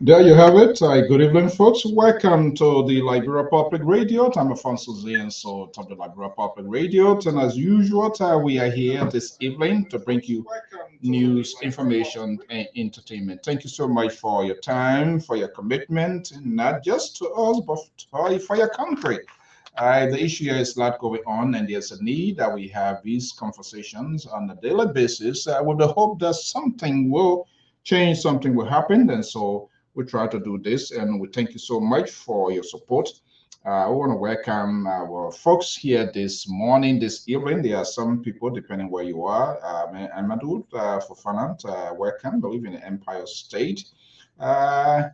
There you have it. Good evening, folks. Welcome to the Liberia Public Radio. I'm Afonso Zian, so to the Liberia Public Radio. And as usual, we are here this evening to bring you news, information, and entertainment. Thank you so much for your time, for your commitment, not just to us, but for your country. The issue here is a lot going on, and there's a need that we have these conversations on a daily basis with the hope that something will change, something will happen. And so we try to do this, and we thank you so much for your support. I want to welcome our folks here this morning, this evening. There are some people, depending where you are. Amadou Fofanant, welcome. I believe in the Empire State. No,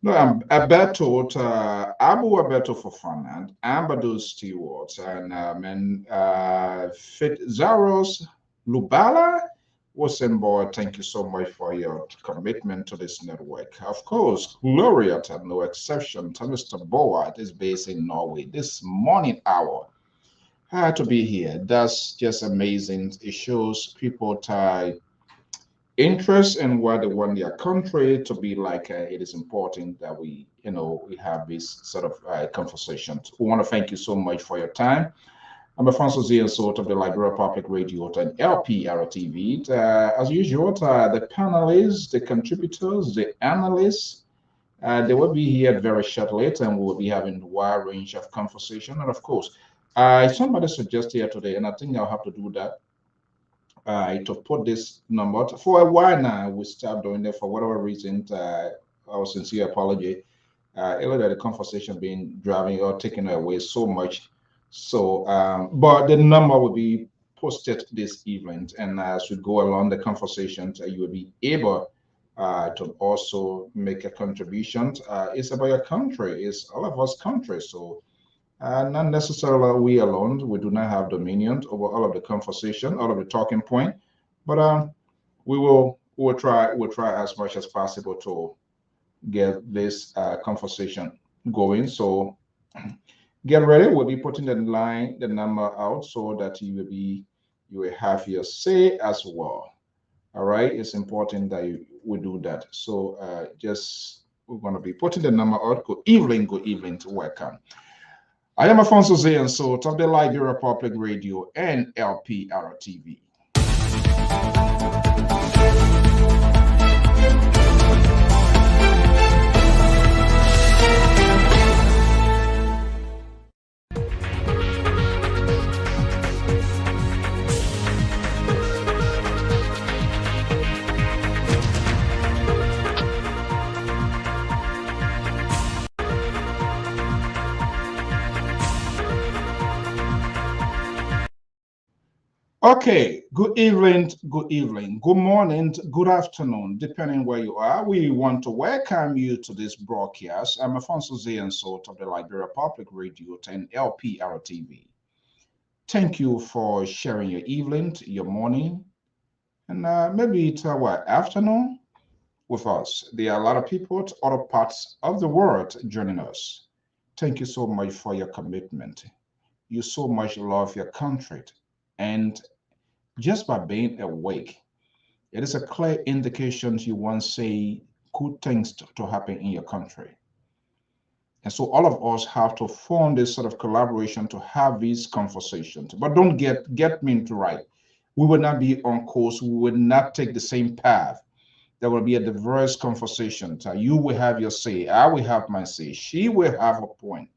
I'm Alberto, Abu Alberto Fofanant, Amadou Stewart, and Fitzaros Lubala. Boy, thank you so much for your commitment to this network. Of course, Laureate and no exception, to Mr. Boat is based in Norway. This morning hour had to be here. That's just amazing. It shows people tie interest in what they want their country to be like. It is important that we have this sort of conversations. We want to thank you so much for your time. I'm Afonso Zian, sort of the Liberia Public Radio and Lpr-Tv. As usual, the panelists, the contributors, the analysts, they will be here very shortly, and we will be having a wide range of conversation. And of course, somebody suggested here today, and I think I'll have to do that, to put this number. For a while now, we stopped doing that for whatever reason. Our sincere apology. Earlier, the conversation being driving or taken away so much. So, but the number will be posted this evening, and as we go along the conversations, you will be able to also make a contribution. It's about your country. It's all of us country. So, not necessarily we alone. We do not have dominion over all of the conversation, all of the talking point, but we'll try as much as possible to get this conversation going. So. Get ready. We'll be putting the number out so that you will have your say as well. All right. It's important that we do that. So we're going to be putting the number out. Good evening. Welcome. I am Afonso Zian, so of the Liberia Public Radio and Lpr-Tv. Okay, good evening, good morning, good afternoon, depending where you are. We want to welcome you to this broadcast. I'm Afonso Zienso of the Liberia Public Radio and Lpr-Tv. Thank you for sharing your evening, your morning, and maybe it's our afternoon with us. There are a lot of people to other parts of the world joining us. Thank you so much for your commitment. You so much love your country, and just by being awake, it is a clear indication you want to say good things to happen in your country. And so all of us have to form this sort of collaboration to have these conversations. But don't get me into right. We will not be on course. We will not take the same path. There will be a diverse conversation. So you will have your say. I will have my say. She will have a point.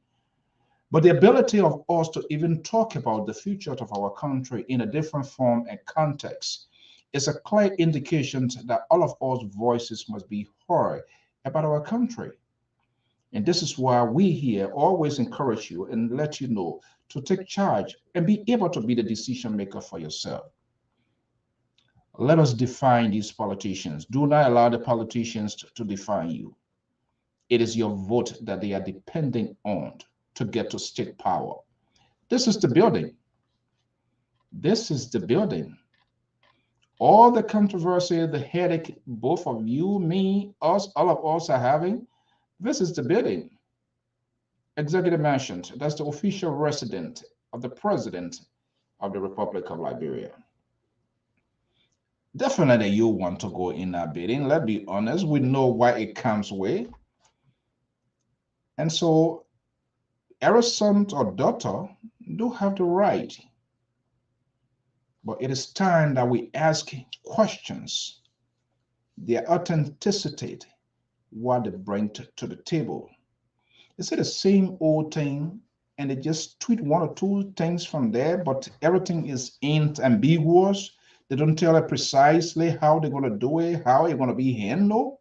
But the ability of us to even talk about the future of our country in a different form and context is a clear indication that all of us voices must be heard about our country. And this is why we here always encourage you and let you know to take charge and be able to be the decision maker for yourself. Let us define these politicians. Do not allow the politicians to define you. It is your vote that they are depending on to get to state power. This is the building. This is the building. All the controversy, the headache, both of you, me, us, all of us are having, this is the building. Executive Mansion, that's the official residence of the President of the Republic of Liberia. Definitely you want to go in that building. Let's be honest, we know why it comes with. And so, our son or daughter do have the right. But it is time that we ask questions, their authenticity, what they bring to the table. Is it the same old thing and they just tweet one or two things from there, but everything is ambiguous? They don't tell it precisely how they're going to do it, how it's going to be handled.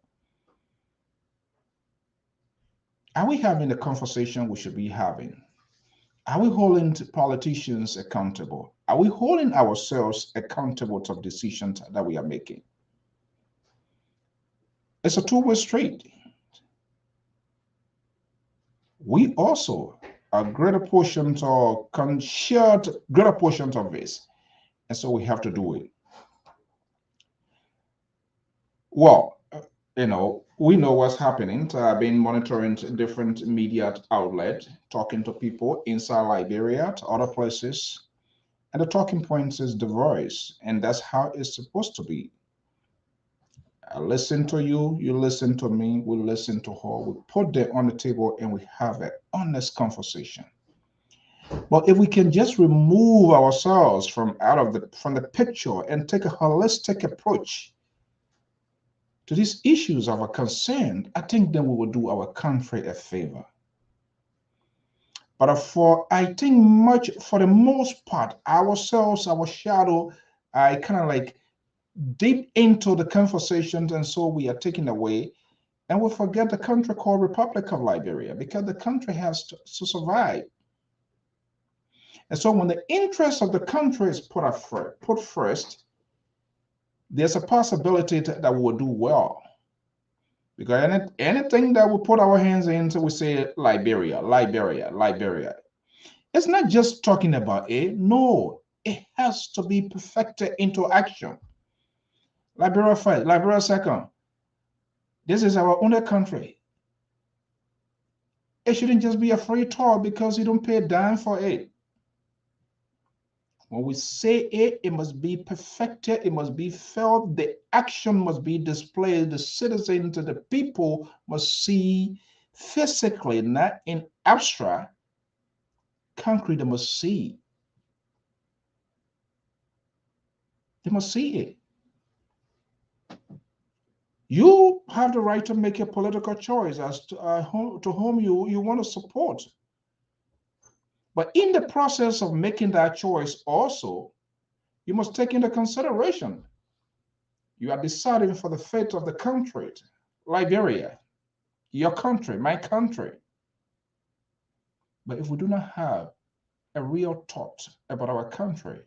Are we having the conversation we should be having? Are we holding politicians accountable? Are we holding ourselves accountable to decisions that we are making? It's a two-way street. We also are greater portions or can share greater portions of this. And so we have to do it. Well, we know what's happening. I've been monitoring different media outlets, talking to people inside Liberia, to other places, and the talking points is diverse, and that's how it's supposed to be. I listen to you, you listen to me, we listen to her, we put them on the table, and we have an honest conversation. But if we can just remove ourselves from the picture and take a holistic approach to these issues of our concern, I think then we will do our country a favor. But I think for the most part, ourselves, our shadow, I kind of like deep into the conversations, and so we are taken away, and we forget the country called Republic of Liberia because the country has to survive. And so when the interest of the country is put first, there's a possibility that we will do well. Because anything that we put our hands into, we say Liberia, Liberia, Liberia. It's not just talking about it. No, it has to be perfected into action. Liberia first, Liberia second. This is our only country. It shouldn't just be a free talk because you don't pay a dime for it. When we say it, it must be perfected, it must be felt, the action must be displayed, the citizens, the people must see physically, not in abstract, concrete, they must see. They must see it. You have the right to make a political choice as to whom you want to support. But in the process of making that choice also, you must take into consideration you are deciding for the fate of the country, Liberia, your country, my country. But if we do not have a real thought about our country,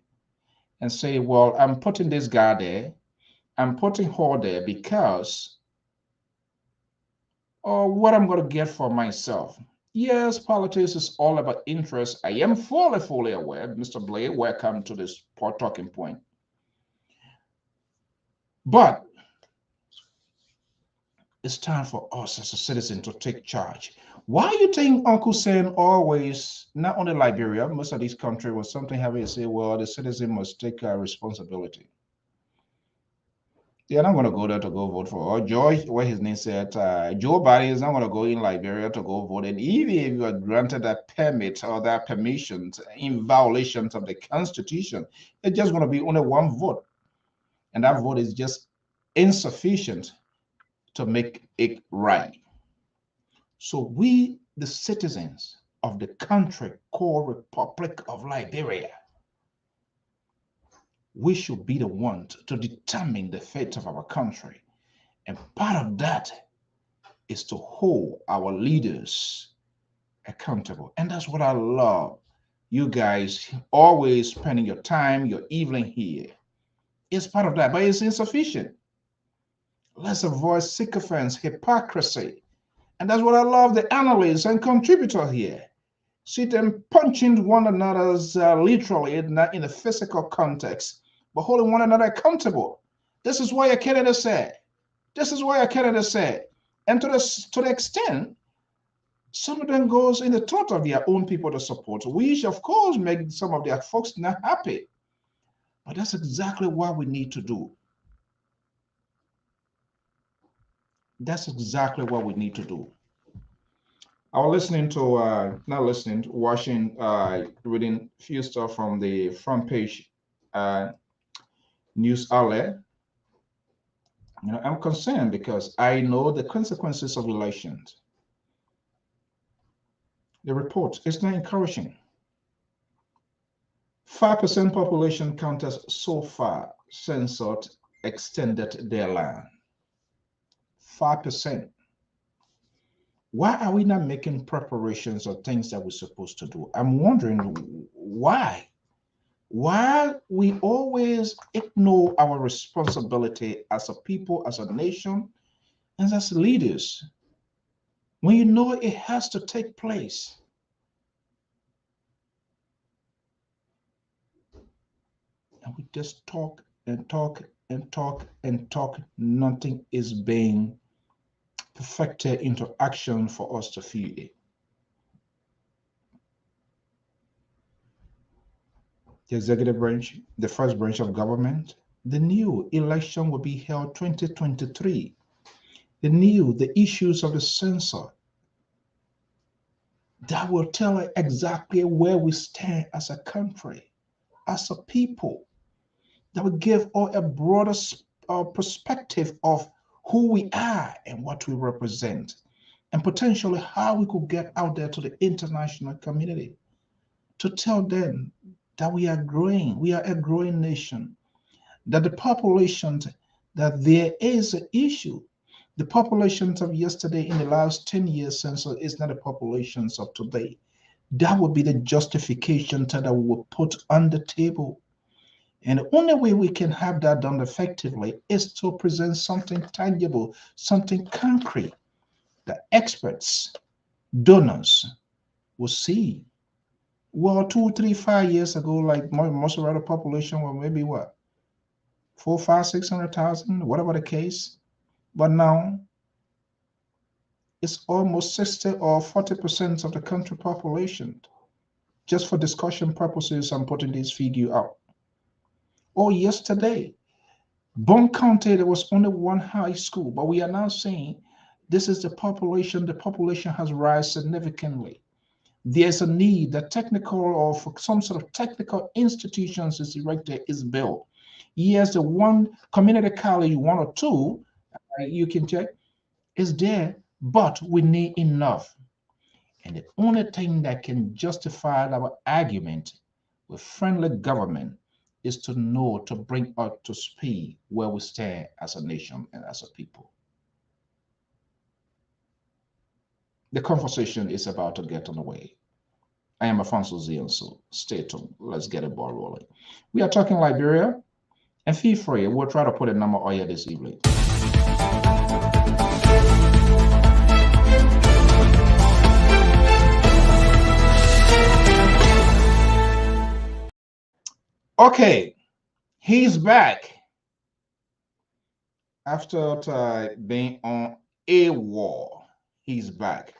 and say, well, I'm putting this guy there, I'm putting her there because or what I'm going to get for myself. Yes, politics is all about interest. I am fully aware. Mr. Blair, welcome to this talking point. But it's time for us as a citizen to take charge. Why you think Uncle Sam always, not only Liberia, most of these countries, when something happens, say, well, the citizen must take responsibility. They're not going to go there to go vote for. Or George, what his name said, Joe Biden is not going to go in Liberia to go vote. And even if you are granted that permit or that permission in violations of the Constitution, it's just going to be only one vote. And that vote is just insufficient to make it right. So we, the citizens of the country called Republic of Liberia, we should be the ones to determine the fate of our country. And part of that is to hold our leaders accountable. And that's what I love. You guys always spending your time, your evening here. It's part of that, but it's insufficient. Let's avoid sycophants, hypocrisy. And that's what I love the analysts and contributors here. See them punching one another's literally, not in a physical context, but holding one another accountable. This is why a candidate said. This is why a candidate said. And to the extent some of them goes in the thought of their own people to support, which of course make some of their folks not happy. But that's exactly what we need to do. That's exactly what we need to do. I was listening to, not listening, watching, reading a few stuff from the front page uh, news outlet. I'm concerned because I know the consequences of elections. The report is not encouraging. 5% population counters so far censored extended their land. 5%. Why are we not making preparations or things that we're supposed to do? I'm wondering why. Why we always ignore our responsibility as a people, as a nation, and as leaders. When you know it has to take place. And we just talk and talk and talk and talk. Nothing is being perfected into action for us to feel it. The executive branch, the first branch of government, the new election will be held 2023. The issues of the censor that will tell us exactly where we stand as a country, as a people, that will give us a broader perspective of who we are and what we represent, and potentially how we could get out there to the international community to tell them that we are growing, we are a growing nation, that the population, that there is an issue. The populations of yesterday in the last 10 years census is not the populations of today. That would be the justification that we will put on the table. And the only way we can have that done effectively is to present something tangible, something concrete that experts, donors will see. Well, 2, 3, 5 years ago, like most of our population were maybe what, 4, 5, 600,000, whatever the case. But now it's almost 60 or 40% of the country population. Just for discussion purposes, I'm putting this figure out. Oh, yesterday, Bone County, there was only one high school, but we are now saying this is the population. The population has risen significantly. There's a need that technical or for some sort of technical institutions is erected, is built. Yes, the one community college, one or two, you can check, is there, but we need enough. And the only thing that can justify our argument with friendly government is to know, to bring us to speed where we stand as a nation and as a people. The conversation is about to get underway. I am Afonso Zion, so stay tuned. Let's get a ball rolling. We are talking Liberia, and feel free. We'll try to put a number on you this evening. Okay, he's back after being on a war. He's back,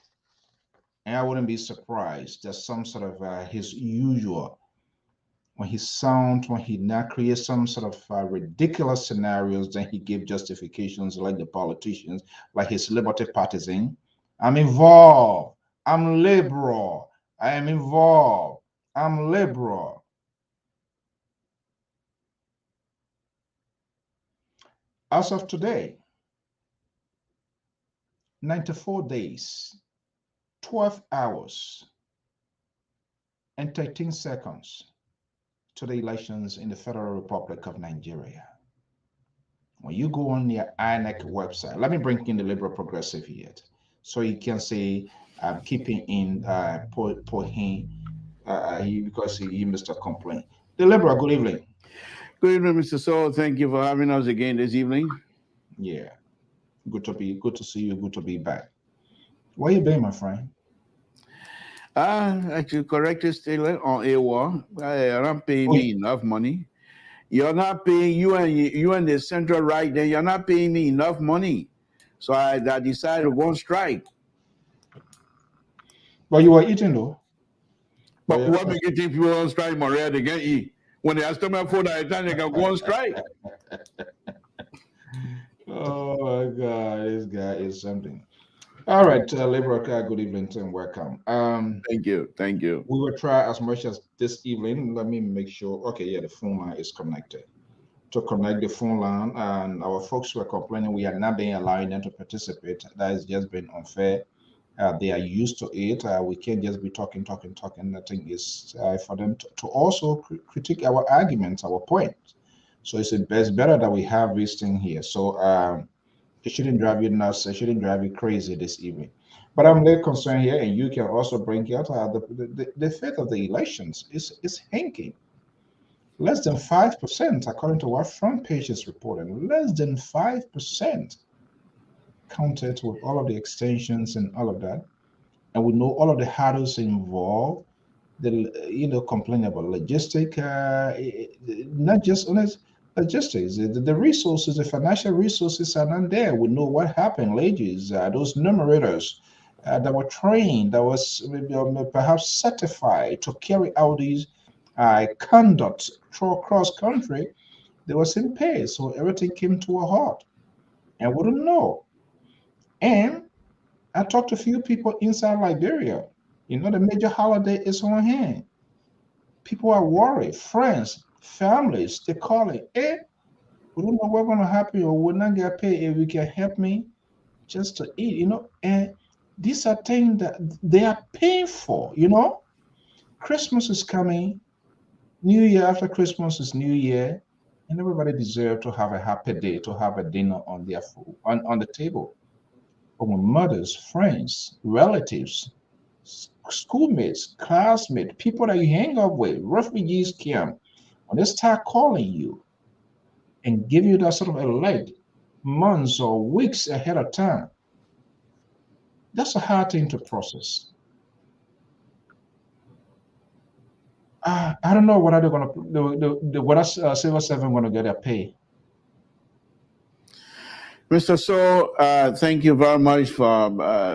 and I wouldn't be surprised that some sort of his usual when he now creates some sort of ridiculous scenarios, then he gives justifications like the politicians, like his liberty partisan. I'm involved. I'm liberal. I am involved. I'm liberal. As of today, 94 days, 12 hours, and 13 seconds to the elections in the Federal Republic of Nigeria. When you go on the INEC website, let me bring in the Liberal Progressive here, so you can see keeping in Pohin because he missed a complaint. The Liberal, good evening. Good evening, Mr. Saul. Thank you for having us again this evening. Yeah, good to see you. Good to be back. Where you been, my friend? Actually, correctly stated on AWA. You're not paying me enough money. You're not paying you and the central right there. You're not paying me enough money, so I decided to go on strike. But you were eating though. But what make you think people on strike, Maria? They can't eat. When they ask them for that time, they can go on strike. Oh my God, this guy is something. All right, Liberal, good evening and welcome. Thank you. We will try as much as this evening. Let me make sure. Okay, yeah, the phone line is connected. To connect the phone line, and our folks were complaining we are not being allowing them to participate. That has just been unfair. They are used to it. We can't just be talking. Nothing is for them to also critique our arguments, our points. So it's better that we have this thing here. So it shouldn't drive you nuts. It shouldn't drive you crazy this evening. But I'm very concerned here, and you can also bring out the fate of the elections is hinking. Less than 5%, according to what Front Page is reporting, less than 5% counted with all of the extensions and all of that. And we know all of the hurdles involved. Complaining about logistic, not just honest logistics. The resources, the financial resources are not there. We know what happened, ladies. Those numerators that were trained, that was perhaps certified to carry out these conduct cross country, they was in pay, so everything came to a halt, and we don't know. And I talked to a few people inside Liberia. The major holiday is on hand. People are worried, friends, families, they're calling. We don't know what's going to happen, or we'll not get paid. If you can help me just to eat, And these are things that they are paying for, Christmas is coming. New Year after Christmas is New Year, and everybody deserves to have a happy day, to have a dinner on their food, on the table. But when mothers, friends, relatives, schoolmates, classmates, people that you hang up with, refugees camp, when they start calling you and give you that sort of alert months or weeks ahead of time, that's a hard thing to process. I don't know what are they going to what are civil servant going to get their pay. Mr. So, thank you very much for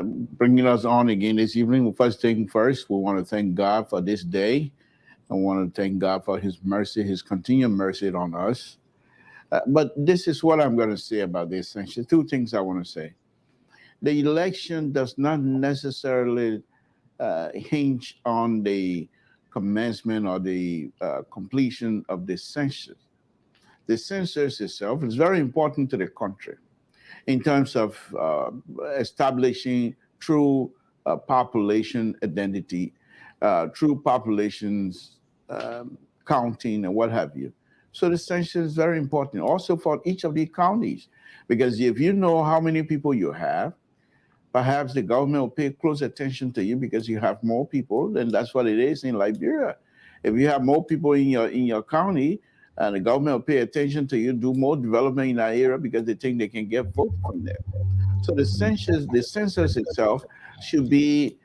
bringing us on again this evening. First thing first, we want to thank God for this day. I want to thank God for His mercy, His continued mercy on us. But this is what I'm going to say about this. Two things I want to say. The election does not necessarily hinge on the commencement or the completion of the census. The census itself is very important to the country in terms of establishing true population identity, true populations counting and what have you. So the census is very important also for each of the counties, because if you know how many people you have, perhaps the government will pay close attention to you because you have more people, and that's what it is in Liberia. If you have more people in your county, and the government will pay attention to you, do more development in that area because they think they can get votes from there. So the census itself should be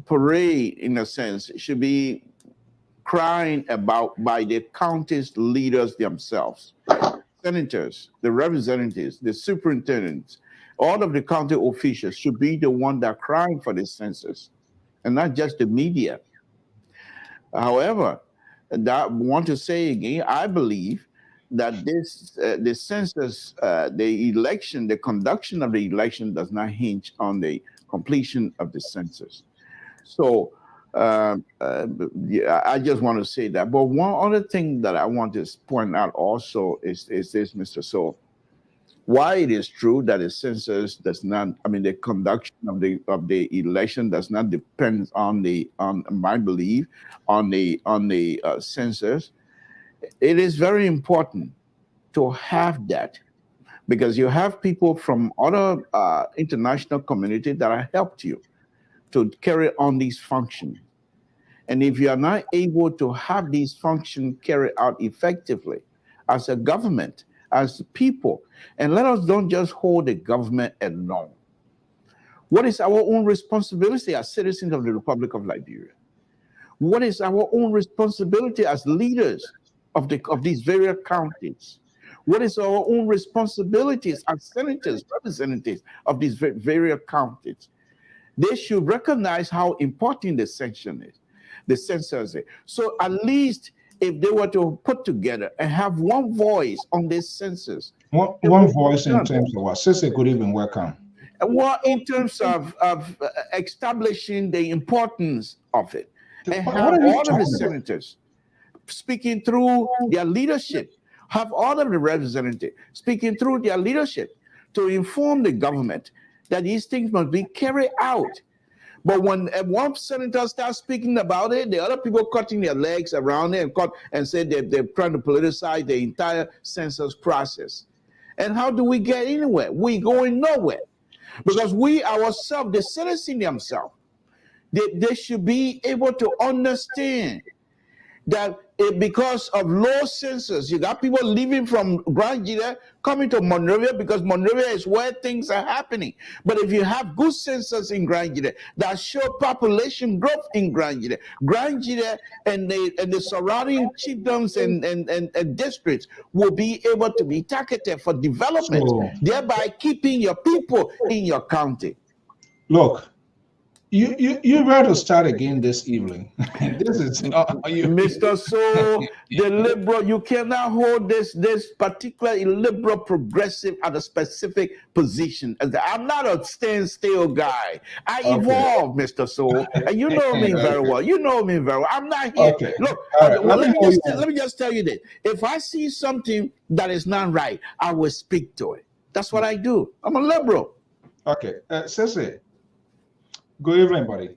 parade in a sense. It should be crying about by the county's leaders themselves, senators, the representatives, the superintendents, all of the county officials should be the one that crying for the census, and not just the media. However, that I want to say again, I believe that the census, the election, the conduction of the election does not hinge on the completion of the census. So yeah, I just want to say that. But one other thing that I want to point out also is this, Mr. So, why it is true that the census does not, I mean, the conduction of the election does not depend on my belief on the census. It is very important to have that because you have people from other international community that have helped you to carry on these functions. And if you are not able to have these functions carried out effectively as a government, as people, and let us don't just hold the government alone. What is our own responsibility as citizens of the Republic of Liberia? What is our own responsibility as leaders of these various counties? What is our own responsibilities as senators, representatives of these various counties? They should recognize how important the section is, the census is. So at least if they were to put together and have one voice on this census, One voice in terms of what? Sister, good evening, welcome. well, in terms of establishing the importance of it, and What have are you all of the talking about? senators speaking through their leadership, have all of the representatives speaking through their leadership to inform the government that these things must be carried out. But when one senator starts speaking about it, the other people cutting their legs around it and say they're trying to politicize the entire census process. And how do we get anywhere? We going nowhere because we ourselves, the citizens themselves, they should be able to understand that because of low census, you got people leaving from Grand Gita coming to Monrovia because Monrovia is where things are happening. But if you have good census in Grand Gita that show population growth in Grand Gita and the surrounding chiefdoms and districts will be able to be targeted for development, So, thereby keeping your people in your county. look, you ready to start again this evening? This is you. Mr. So the liberal, you cannot hold this particular liberal progressive at a specific position. I'm not a standstill guy. I Okay. evolve, Mr. So, and you know me very well. You know me very well. I'm not here. Okay. Look, All right. well, Let me know you. let me just tell you this. If I see something that is not right, I will speak to it. That's what I do. I'm a liberal. Okay. Sissy, good evening, buddy.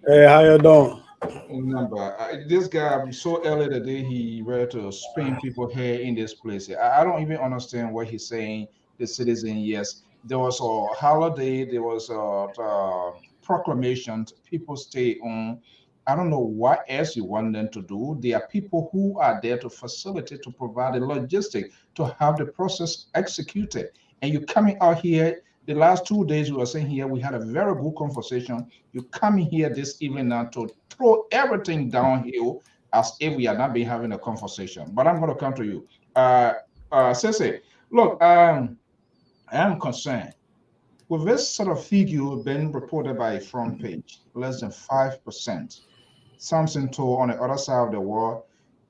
Hey, how you doing? Number. This guy so early today he ready to spin people hair in this place. I don't even understand what he's saying. The citizen, yes, there was a holiday. There was a proclamation. People stay on. I don't know what else you want them to do. There are people who are there to facilitate, to provide the logistic, to have the process executed. And you coming out here. The last 2 days we were saying here, we had a very good conversation. You coming here this evening now to throw everything downhill as if we are not been having a conversation. But I'm going to come to you. Sese, look, I am concerned with this sort of figure being reported by a front page, less than 5%. Something told on the other side of the world,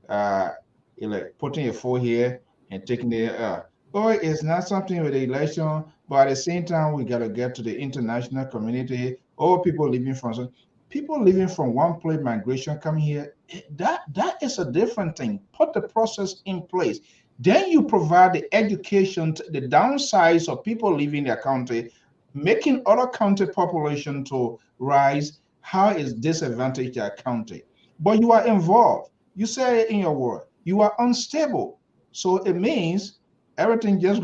you're like putting a foot here and taking the oh, it's not something with the election, but at the same time, we gotta get to the international community. Oh, people living from one place, migration coming here. That is a different thing. Put the process in place. Then you provide the education, the downsides of people leaving their country, making other country population to rise. How is disadvantage their country? But you are involved. You say in your word, you are unstable. So it means everything just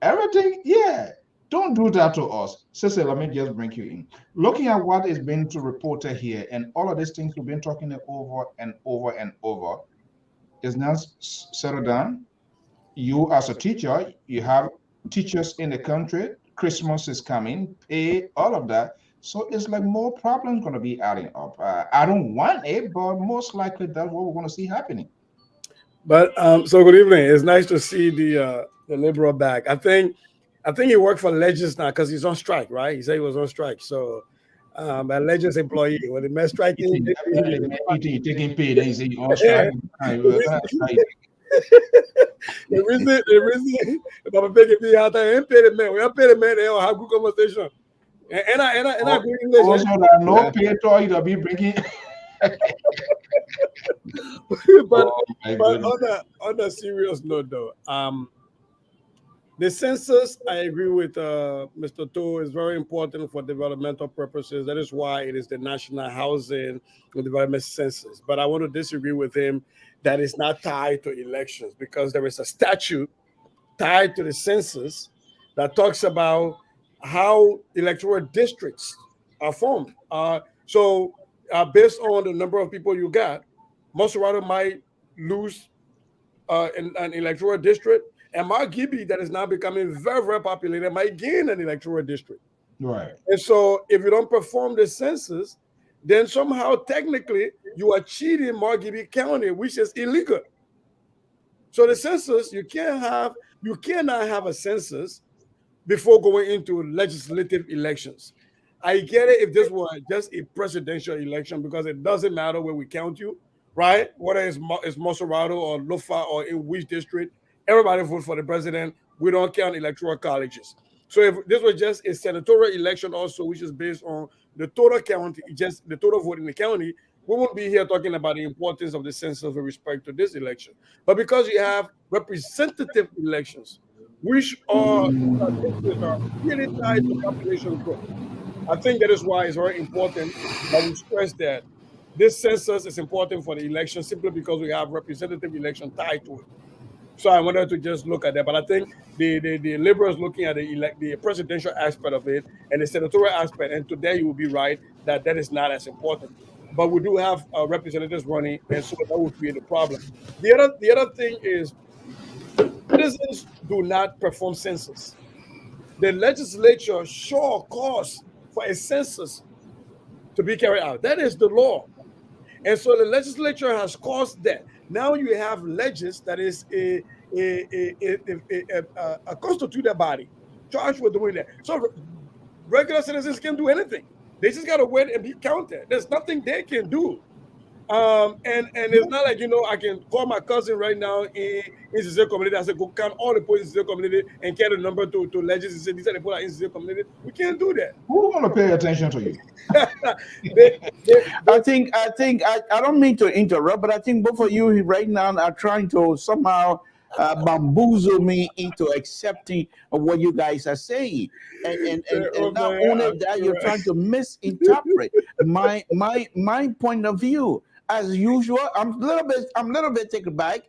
everything, yeah. Don't do that to us. Cecil, let me just bring you in. Looking at what is being reported here and all of these things we've been talking over and over and over, is now settled down. You as a teacher, you have teachers in the country, Christmas is coming, pay, all of that. So it's like more problems going to be adding up. I don't want it, but most likely that's what we're going to see happening. But so good evening. It's nice to see the liberal back. I think he worked for Legends now because he's on strike, right? He said he was on strike. So a Legends employee when the man striking, Definitely, man, you taking pay, then you say you're on strike. the reason, if I'm paying me out there, I'm paying the man. We are paying the man. They don't have good conversation. And I agree English. Also, there are no pay to you to be bringing. but Oh, my but goodness. on a serious note, though, the census, I agree with Mr. To, is very important for developmental purposes. That is why it is the National Housing and Development Census. But I want to disagree with him that it's not tied to elections because there is a statute tied to the census that talks about how electoral districts are formed. Based on the number of people you got, Monserrato might lose in an electoral district, and Mark Gibby, that is now becoming very, very populated, might gain an electoral district. Right. And so, if you don't perform the census, then somehow, technically, you are cheating Mark Gibby County, which is illegal. So the census, you cannot have a census before going into legislative elections. I get it if this were just a presidential election because it doesn't matter where we count you, right? Whether it's Monserrato or Lufa or in which district, everybody vote for the president. We don't count electoral colleges. So if this was just a senatorial election also, which is based on the total county, just the total vote in the county, we won't be here talking about the importance of the census with respect to this election. But because you have representative elections, which are really tied to population growth, I think that is why it's very important that we stress that this census is important for the election simply because we have representative election tied to it. So I wanted to just look at that, but I think the liberals looking at the presidential aspect of it and the senatorial aspect, and today you will be right that that is not as important. But we do have representatives running, and so that will create a problem. The other thing is citizens do not perform census. The legislature sure calls for a census to be carried out. That is the law. And so the legislature has caused that. Now you have legis that is a constituted body charged with doing that. So regular citizens can do anything. They just got to wait and be counted. There's nothing they can do. And it's not like I can call my cousin right now in the community. I said go count all the points in the community and get a number to legis and say these are the people in the community. We can't do that. Who's going to pay attention to you? I don't mean to interrupt, but I think both of you right now are trying to somehow bamboozle me into accepting what you guys are saying, and not only that, you're trying to misinterpret my point of view. As usual, I'm a little bit taken back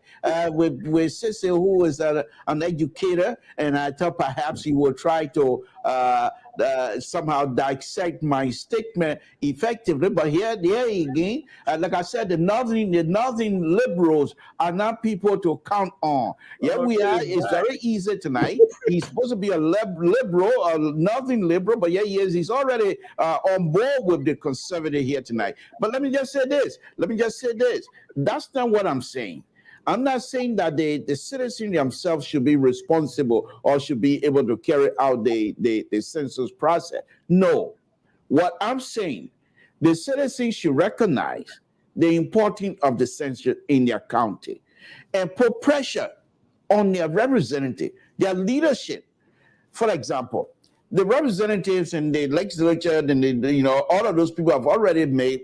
with Cecil, who is an educator, and I thought perhaps he would try to somehow dissect my statement effectively. But here again, like I said, the northern liberals are not people to count on. Yeah, we are. It's very easy tonight. He's supposed to be a liberal, a northern liberal, but yeah, he is. He's already on board with the conservative here tonight. But let me just say this. That's not what I'm saying. I'm not saying that the citizens themselves should be responsible or should be able to carry out the census process. No. What I'm saying, the citizens should recognize the importance of the census in their county and put pressure on their representative, their leadership. For example, the representatives in the legislature and all of those people have already made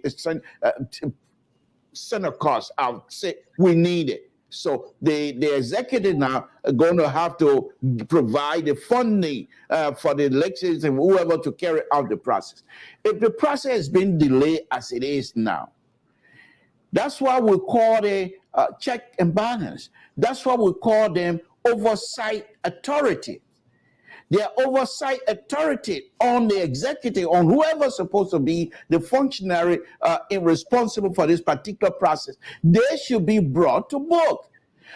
send a cost out, say we need it. So the executive now are going to have to provide the funding for the elections and whoever to carry out the process. If the process has been delayed as it is now, that's why we call the check and balance. That's why we call them oversight authority. their oversight authority on the executive, on whoever's supposed to be the functionary responsible for this particular process. They should be brought to book.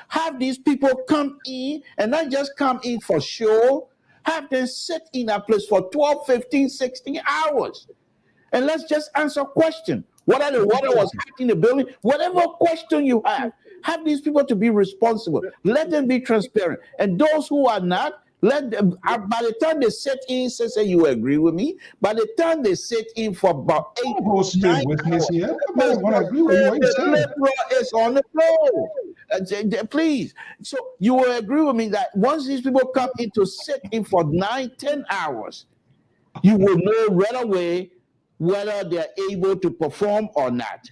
Have these people come in and not just come in for show. Have them sit in that place for 12, 15, 16 hours. And let's just answer question. Whether the water was hot in the building, whatever question you have these people to be responsible. Let them be transparent. And those who are not, let them, by the time they sit in, say you agree with me, by the time they sit in for about 8 9 witness here. I agree with what you saying. Is on the floor. Please. So you will agree with me that once these people come in to sit in for 9, 10 hours, you will know right away whether they're able to perform or not.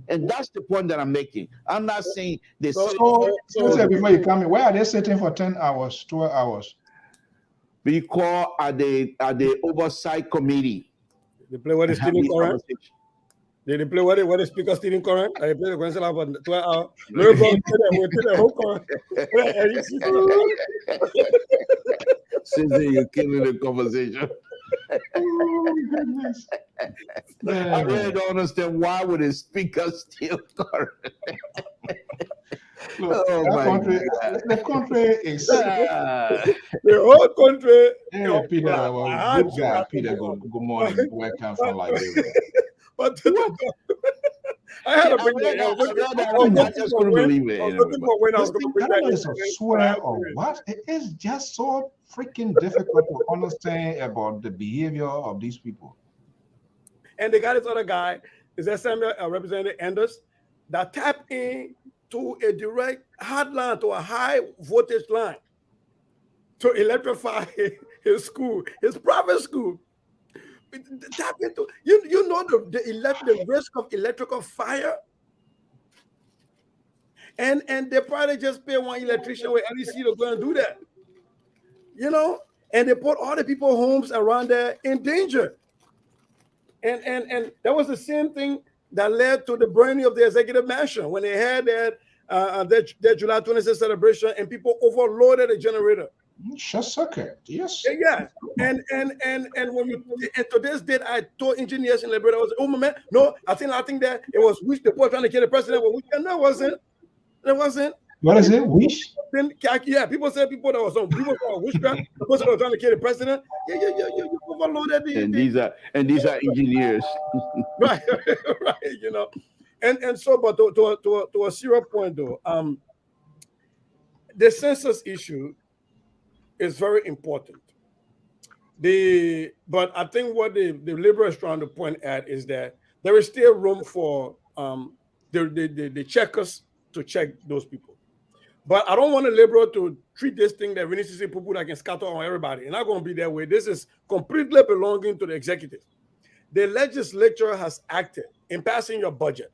And that's the point that I'm making. I'm not saying this. So before you come in, why are they sitting for 10 hours, 12 hours? Because at the oversight committee. They play what is Stephen Curran? Did they play what the speaker Stephen Curran? They play the question about 12 hours. We'll take the whole Curran. Susan, you're killing the conversation. Oh, goodness. I really don't understand why would a speaker steal Curran. Look, the country is the whole country. Yeah, Peter, good guy. Peter, good morning. Welcome from Liberia. But I had to bring that up. I just couldn't believe it. That is a swear or what? It is just so freaking difficult to understand about the behavior of these people. And they got this other guy, is that Samuel Representative Anders, that tap in to a direct hard line, to a high voltage line, to electrify his school, his private school. Tap into, you know the risk of electrical fire, and they probably just pay one electrician with LEC to go and do that, you know, and they put all the people's homes around there in danger, and that was the same thing that led to the burning of the executive mansion when they had their July 26th celebration and people overloaded the generator. Short circuit, yes. Yeah, and when you and to this date, I told engineers in Liberia, I was oh man, no, I think that it was Wish the poor trying to kill the president. No, it wasn't. It wasn't. What is it? Wish? Yeah, people said people that was on people that witchcraft, the person that was trying to kill the president. Yeah, you overloaded the. And these are engineers. Right, you know, and so, but to a serious point though, the census issue is very important. But I think what the Liberal is trying to point at is that there is still room for the checkers to check those people. But I don't want the Liberal to treat this thing that we need to see people that can scatter on everybody. It's not going to be that way. This is completely belonging to the executive. The legislature has acted in passing your budget.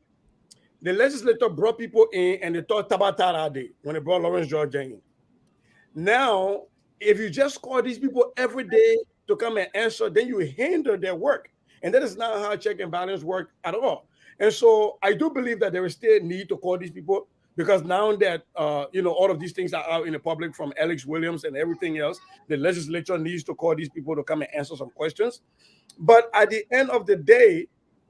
The legislature brought people in and they thought Tabatara Day when they brought Lawrence George in. Now, if you just call these people every day to come and answer, then you hinder their work. And that is not how check and balance work at all. And so I do believe that there is still need to call these people because now that, all of these things are out in the public from Alex Williams and everything else, the legislature needs to call these people to come and answer some questions. But at the end of the day,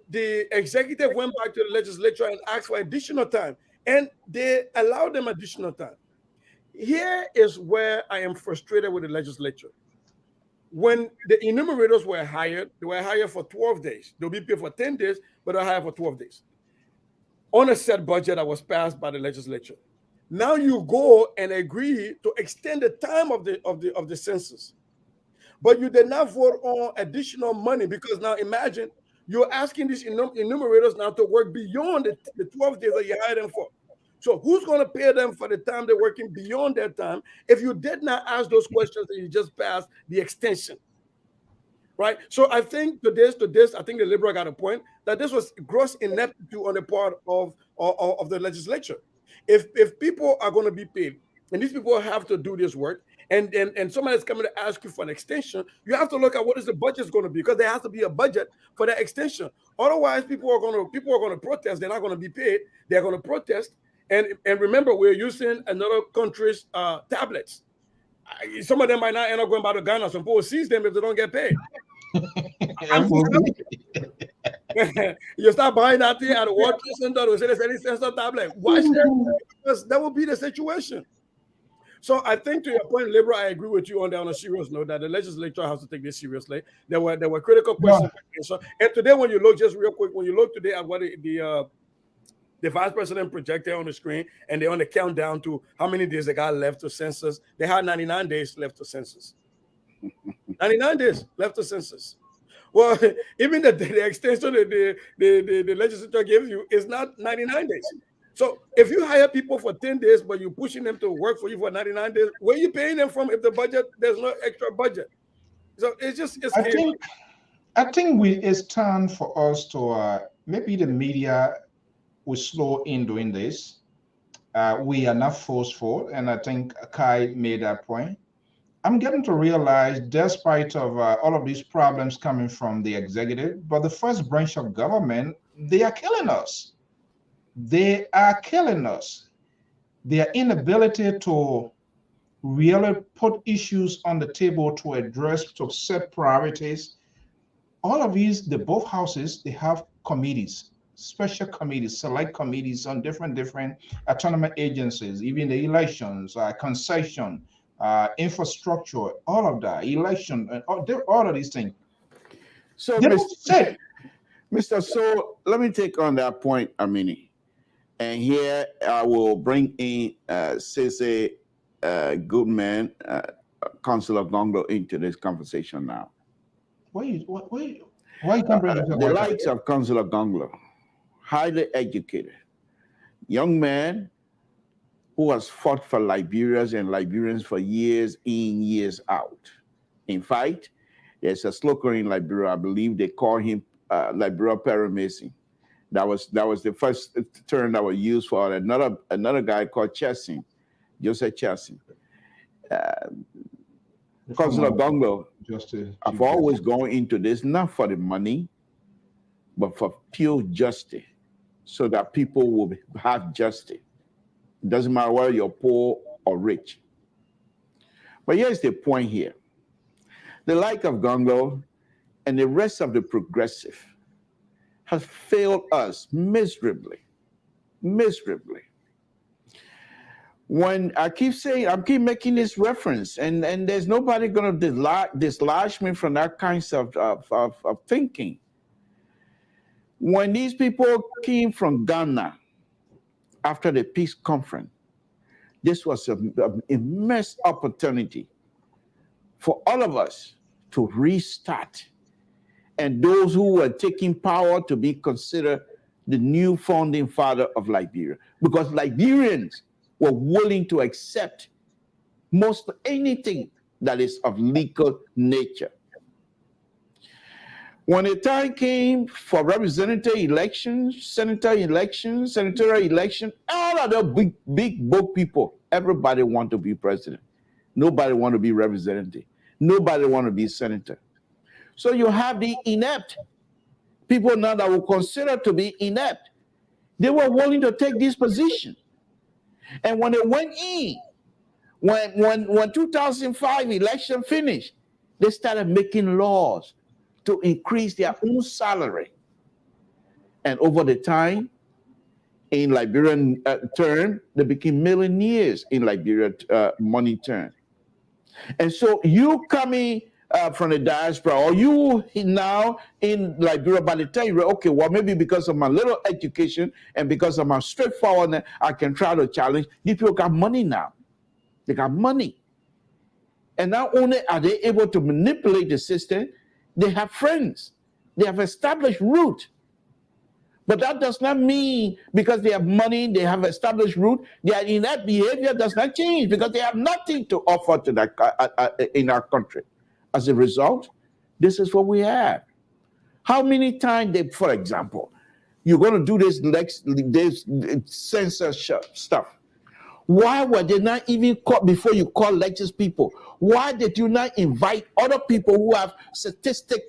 the executive went back to the legislature and asked for additional time, and they allowed them additional time. Here is where I am frustrated with the legislature. When the enumerators were hired, they were hired for 12 days. They'll be paid for 10 days, but they're hired for 12 days. On a set budget that was passed by the legislature. Now you go and agree to extend the time of the census. But you did not vote on additional money because now imagine you're asking these enumerators now to work beyond the 12 days that you hired them for. So who's going to pay them for the time they're working beyond that time if you did not ask those questions and you just passed the extension? Right? So I think to this, I think the Liberal got a point that this was gross ineptitude on the part of the legislature. If people are going to be paid and these people have to do this work and somebody's coming to ask you for an extension, you have to look at what is the budget going to be because there has to be a budget for that extension. Otherwise, people are going to protest. They're not going to be paid. They're going to protest. And remember, we're using another country's tablets. some of them might not end up going back to Ghana. Some people seize them if they don't get paid. You start buying that thing at the water center, or say any sensor tablet. Watch that, because that will be the situation. So I think, to your point, Libra, I agree with you on a serious note that the legislature has to take this seriously. There were critical questions. Yeah. And today, when you look, just real quick, when you look today at what the vice president projected on the screen, and they're on the countdown to how many days they got left to census, they had 99 days left to census. 99 days left to census. Well, even the extension that the legislature gives you is not 99 days. So if you hire people for 10 days, but you're pushing them to work for you for 99 days, where are you paying them from if there's no extra budget? So I think it's time for us to maybe the media will slow in doing this. We are not forceful, and I think Kai made that point. I'm getting to realize, despite of all of these problems coming from the executive, but the first branch of government, they are killing us. They are killing us. Their inability to really put issues on the table to address, to set priorities. All of these, both houses, they have committees, special committees, select committees on different autonomous agencies, even the elections, concession, infrastructure, all of that, election, and all of these things. So, Mr. So, let me take on that point, Amini. And here I will bring in Cece Goodman, Councillor Gonglo, into this conversation now. Why you can't bring the likes of Councillor Gonglo, highly educated, young man who has fought for Liberians and Liberians for years in, years out. In fact, there's a slogan in Liberia, I believe they call him Lpr-Tv. That was the first term that was used for another guy called Chessing, Joseph Chessing. Councillor Gonglo, I've always gone into this not for the money, but for pure justice, so that people will have justice. It doesn't matter whether you're poor or rich. But here's the point here. The like of Gonglo and the rest of the progressive has failed us miserably. When I keep keep making this reference, and there's nobody going to dislodge me from that kind of thinking. When these people came from Ghana after the peace conference, this was an immense opportunity for all of us to restart, and those who were taking power to be considered the new founding father of Liberia, because Liberians were willing to accept most anything that is of legal nature. When the time came for representative elections, senatorial election, all of the big book people, everybody want to be president. Nobody want to be representative. Nobody want to be senator. So you have the inept people now that were considered to be inept. They were willing to take this position. And when they went in, when 2005 election finished, they started making laws to increase their own salary. And over the time, in Liberian term, they became millionaires in Liberian money term. And so you coming from the diaspora, or you now in Liberia, by the time you're okay, well, maybe because of my little education and because of my straightforwardness, I can try to challenge. These people got money now. They got money. And not only are they able to manipulate the system, they have friends. They have established root. But that does not mean because they have money, they have established root, their inept behavior does not change because they have nothing to offer to that in our country. As a result, this is what we have. How many times, for example, you're going to do this censorship stuff. Why were they not even called before you call lectures people? Why did you not invite other people who have statistic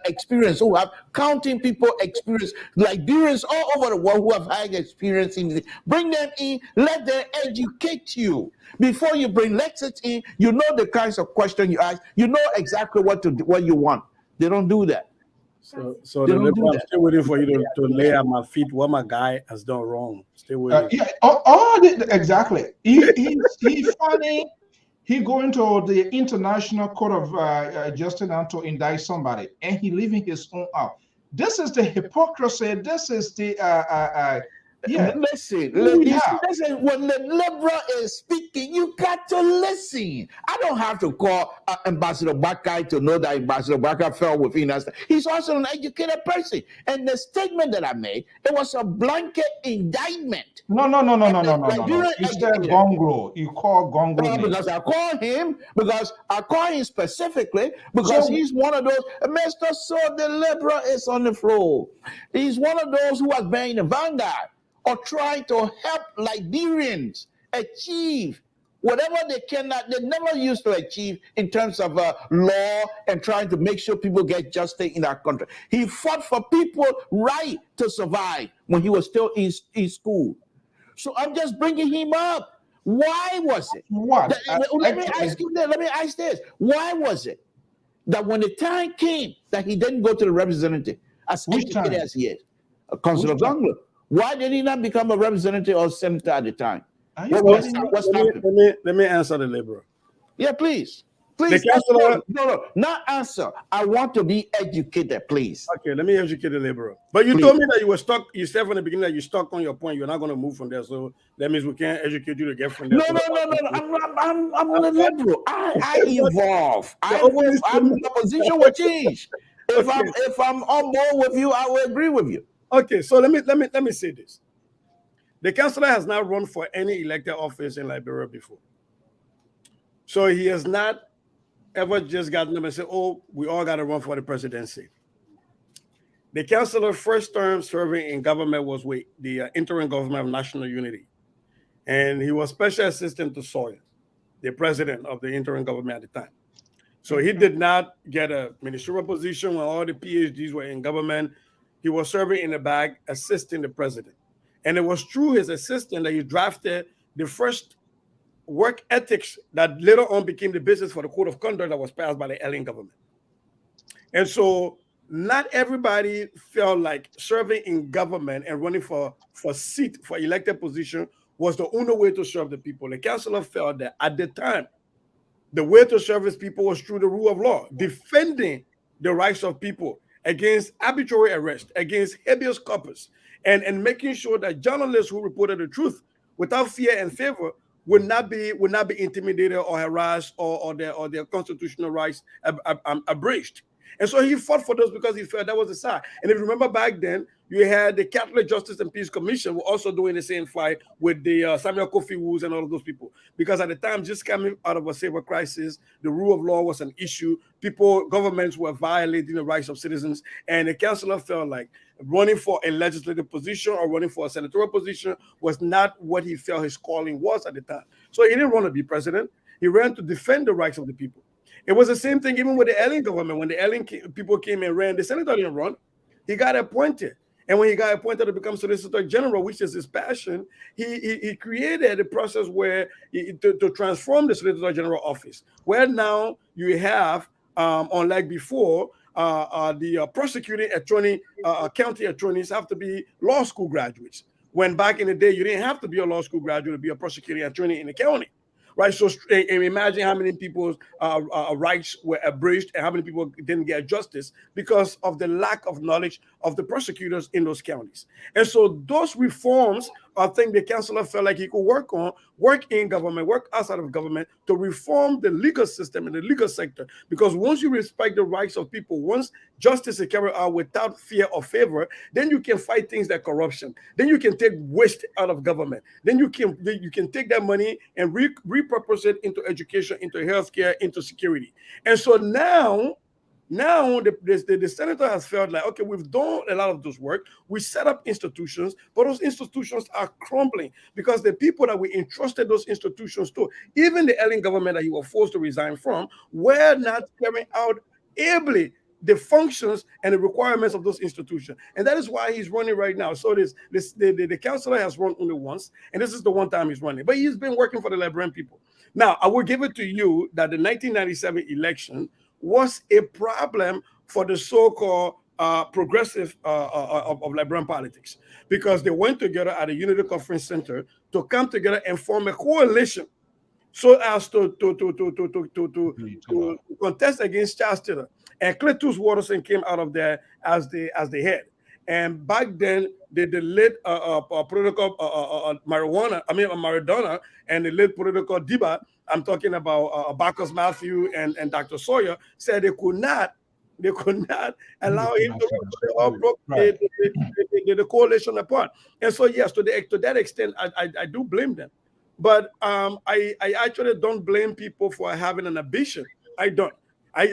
experience, who have counting people experience, Liberians all over the world who have high experience in it? Bring them in, let them educate you. Before you bring lectures in, you know the kinds of questions you ask, you know exactly what you want. They don't do that. So the Liberal, I'm still waiting for you to lay at my feet what my guy has done wrong. Still waiting. Exactly. He's funny. He going to the International Court of Justice and to indict somebody, and he leaving his own out. This is the hypocrisy. This is the Listen, when the liberal is speaking, you got to listen. I don't have to call Ambassador Bakai to know that Ambassador Bakai fell within us. He's also an educated person. And the statement that I made, it was a blanket indictment. No. You said Gonglo. You call Gonglo. Because I call him specifically because he's one of those. Mr. So the liberal is on the floor. He's one of those who has been in the vanguard or trying to help Liberians achieve whatever they never used to achieve in terms of law and trying to make sure people get justice in our country. He fought for people's right to survive when he was still in school. So I'm just bringing him up. Why was it? What? Let me ask this. Why was it that when the time came that he didn't go to the representative, as educated as he is, Councillor Gonglo, why did he not become a representative or senator at the time? Let me answer the Liberal. Yeah, please. The councillor, no, not answer. I want to be educated, please. Okay, let me educate the Liberal. But you told me that you were stuck. You said from the beginning that you're stuck on your point. You're not going to move from there. So that means we can't educate you to get from there. No. I'm a Liberal. I evolve. My position will change. If I'm on board with you, I will agree with you. Okay, so let me say this. The councillor has not run for any elected office in Liberia before. So he has not ever just gotten them and said, oh, we all got to run for the presidency. The councillor first term serving in government was with the interim government of national unity. And he was special assistant to Sawyer, the president of the interim government at the time. So he did not get a ministerial position when all the PhDs were in government. He was serving in the back, assisting the president. And it was through his assistant that he drafted the first work ethics that later on became the basis for the code of conduct that was passed by the alien government. And so not everybody felt like serving in government and running for seat, for elected position was the only way to serve the people. The councillor felt that at the time, the way to service people was through the rule of law, defending the rights of people against arbitrary arrest, against habeas corpus, and making sure that journalists who reported the truth without fear and favor would not be intimidated or harassed or their constitutional rights abridged. And so he fought for those because he felt that was the side. And if you remember back then, you had the Catholic Justice and Peace Commission were also doing the same fight with the Samuel Kofi Woods and all of those people. Because at the time, just coming out of a civil crisis, the rule of law was an issue. Governments were violating the rights of citizens. And the councillor felt like running for a legislative position or running for a senatorial position was not what he felt his calling was at the time. So he didn't run to be president. He ran to defend the rights of the people. It was the same thing even with the alien government. When the alien people came and ran, the senator didn't run. He got appointed. And when he got appointed to become Solicitor General, which is his passion, he created a process where to transform the Solicitor General office, where now you have, unlike before, the prosecuting attorney, county attorneys have to be law school graduates. When back in the day, you didn't have to be a law school graduate to be a prosecuting attorney in the county. Right, so imagine how many people's rights were abridged and how many people didn't get justice because of the lack of knowledge of the prosecutors in those counties. And so those reforms, I think the councillor felt like he could work in government, work outside of government to reform the legal system and the legal sector. Because once you respect the rights of people, once justice is carried out without fear or favor, then you can fight things like corruption. Then you can take waste out of government. Then you can take that money and repurpose it into education, into healthcare, into security. And so now Now the senator has felt like, okay, we've done a lot of this work. We set up institutions, but those institutions are crumbling because the people that we entrusted those institutions to, even the Ellen government that he was forced to resign from, were not carrying out ably the functions and the requirements of those institutions. And that is why he's running right now. So the councillor has run only once, and this is the one time he's running. But he's been working for the Liberian people. Now, I will give it to you that the 1997 election was a problem for the so-called progressive of Liberian politics, because they went together at a Unity Conference Center to come together and form a coalition so as to contest against Charles Taylor. And Cletus Watterson came out of there as the head. And back then, the late political Maradona, and the late political Diba, I'm talking about Bacchus Matthew and Dr. Sawyer, said they could not allow him to broke the coalition apart. And so, yes, to that extent, I do blame them. But I actually don't blame people for having an ambition. I don't. I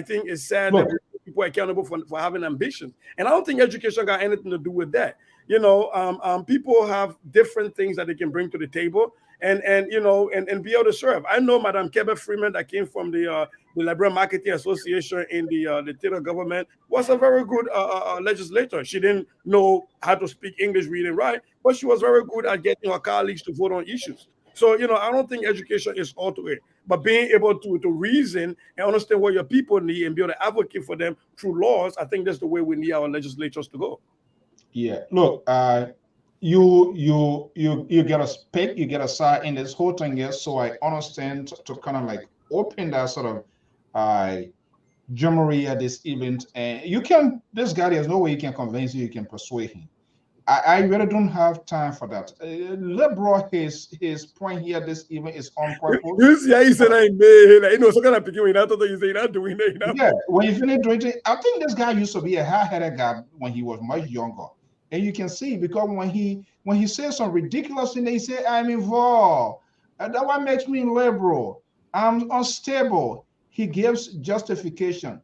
think it's sad that people are accountable for having ambition. And I don't think education got anything to do with that. People have different things that they can bring to the table and be able to serve. I know Madam Kebe Freeman, that came from the Liberian Marketing Association in the Taylor government, was a very good legislator. She didn't know how to speak English, read and write, but she was very good at getting her colleagues to vote on issues. So, I don't think education is all to it, but being able to reason and understand what your people need and be able to advocate for them through laws, I think that's the way we need our legislatures to go. Yeah, look, you get a pick, you get a side in this whole thing here, so I understand to kind of like open that sort of Jummery at this event, and this guy, there's no way you can convince you can persuade him. I really don't have time for that. Liberal, his point here this evening is on purpose. You see how he said I made, so kind of picking when I thought you say not doing that. Yeah, when you finish doing it, I think this guy used to be a hard-headed guy when he was much younger. And you can see, because when he says some ridiculous thing, he say, I'm involved. And that what makes me liberal. I'm unstable. He gives justification.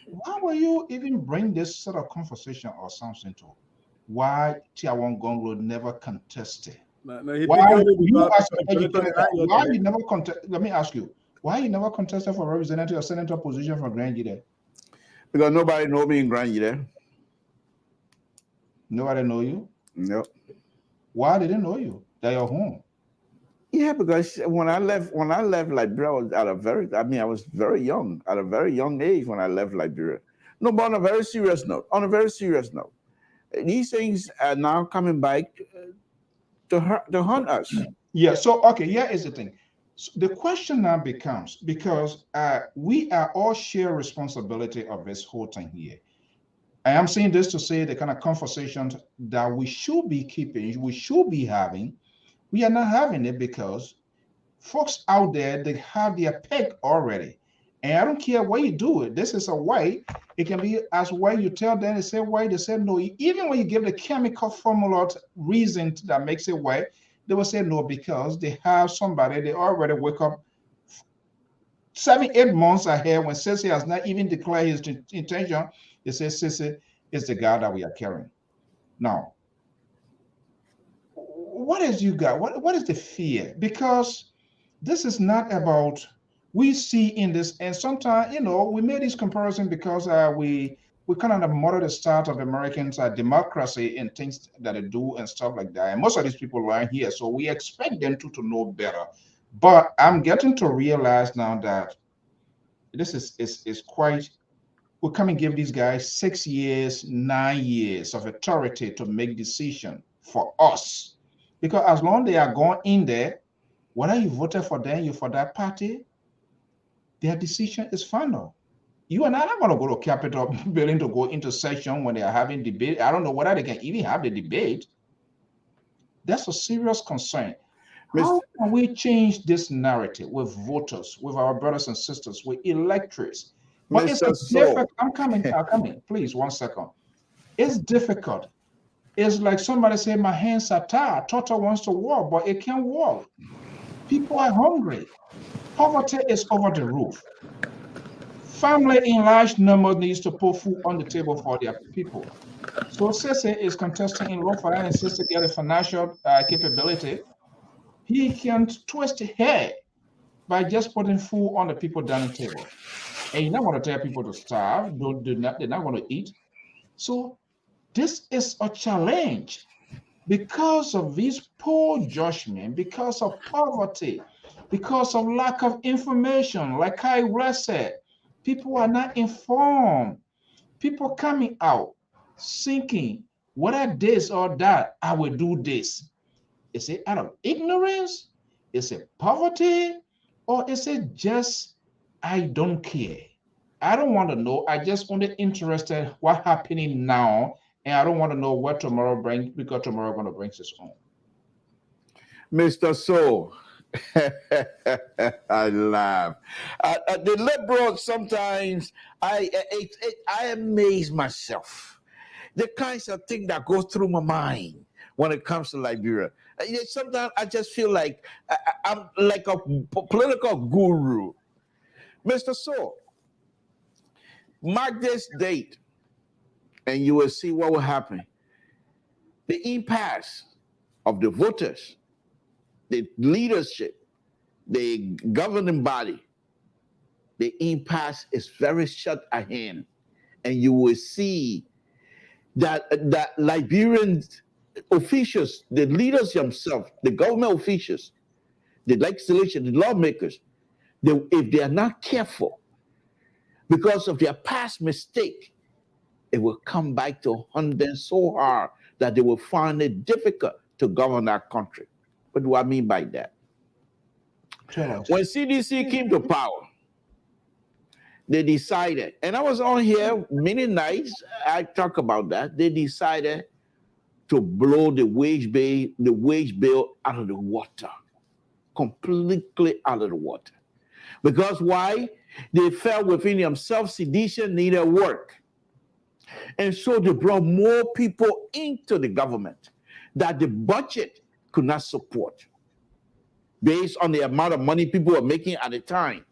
Why will you even bring this sort of conversation or something to? Why Tiawan Gonglo never contested? Why you never contest? Let me ask you, why you never contested for representative or senator position for Grand Gide? Because nobody know me in Grand Gide. Nobody know you? No. Why didn't know you? They're your home. Yeah, because when I left Liberia, I was very young, at a very young age when I left Liberia. No, but on a very serious note, these things are now coming back to haunt us. Yeah, so, okay, here is the thing. So the question now becomes, because we are all share responsibility of this whole thing here. I am saying this to say the kind of conversations that we should be keeping, we should be having, we are not having it because folks out there, they have their peg already. And I don't care what you do it. This is a white. It can be as white. You tell them, they say white. They say no. Even when you give the chemical formula reason that makes it white, they will say no because they have somebody. They already wake up 7-8 months ahead when Sissy has not even declared his intention. They say Sissy is the guy that we are carrying. Now, what is you got? What is the fear? Because this is not about. We see in this, and sometimes, we made this comparison because we kind of model the start of Americans' democracy and things that they do and stuff like that. And most of these people are here, so we expect them to know better. But I'm getting to realize now that this is quite. We come and give these guys 6 years, 9 years of authority to make decision for us, because as long as they are going in there, whether you voted for them, you for that party. Their decision is final. You and I are not going to go to Capitol building to go into session when they are having debate. I don't know whether they can even have the debate. That's a serious concern. How can we change this narrative with voters, with our brothers and sisters, with electors? But it's difficult. I'm coming. Please, 1 second. It's difficult. It's like somebody say, my hands are tired. Toto wants to walk, but it can't walk. People are hungry. Poverty is over the roof. family in large numbers needs to put food on the table for their people. So Sese is contesting in law for that and says to get a financial capability. He can twist hair by just putting food on the people dining table. And you're not going to tell people to starve, they're not going to eat. So this is a challenge because of this poor judgment, because of poverty, because of lack of information. Like I said, people are not informed. People coming out thinking, whether this or that, I will do this. Is it out of ignorance? Is it poverty? Or is it just, I don't care? I don't want to know. I just only interested what happening now, and I don't want to know what tomorrow brings because tomorrow going to bring its own. Mr. So, I laugh. The liberals sometimes I amaze myself. The kinds of things that go through my mind when it comes to Liberia. Sometimes I just feel like I'm like a political guru. Mr. So, mark this date, and you will see what will happen. The impasse of the voters, the leadership, the governing body, the impasse is very short at hand, and you will see that Liberian officials, the leaders themselves, the government officials, the legislation, the lawmakers, if they are not careful, because of their past mistake, it will come back to hunt them so hard that they will find it difficult to govern our country. What do I mean by that? When CDC came to power, they decided, and I was on here many nights, I talk about that, they decided to blow the wage bill out of the water, completely out of the water. Because why? They felt within themselves sedition needed work. And so they brought more people into the government that the budget could not support based on the amount of money people were making at the time.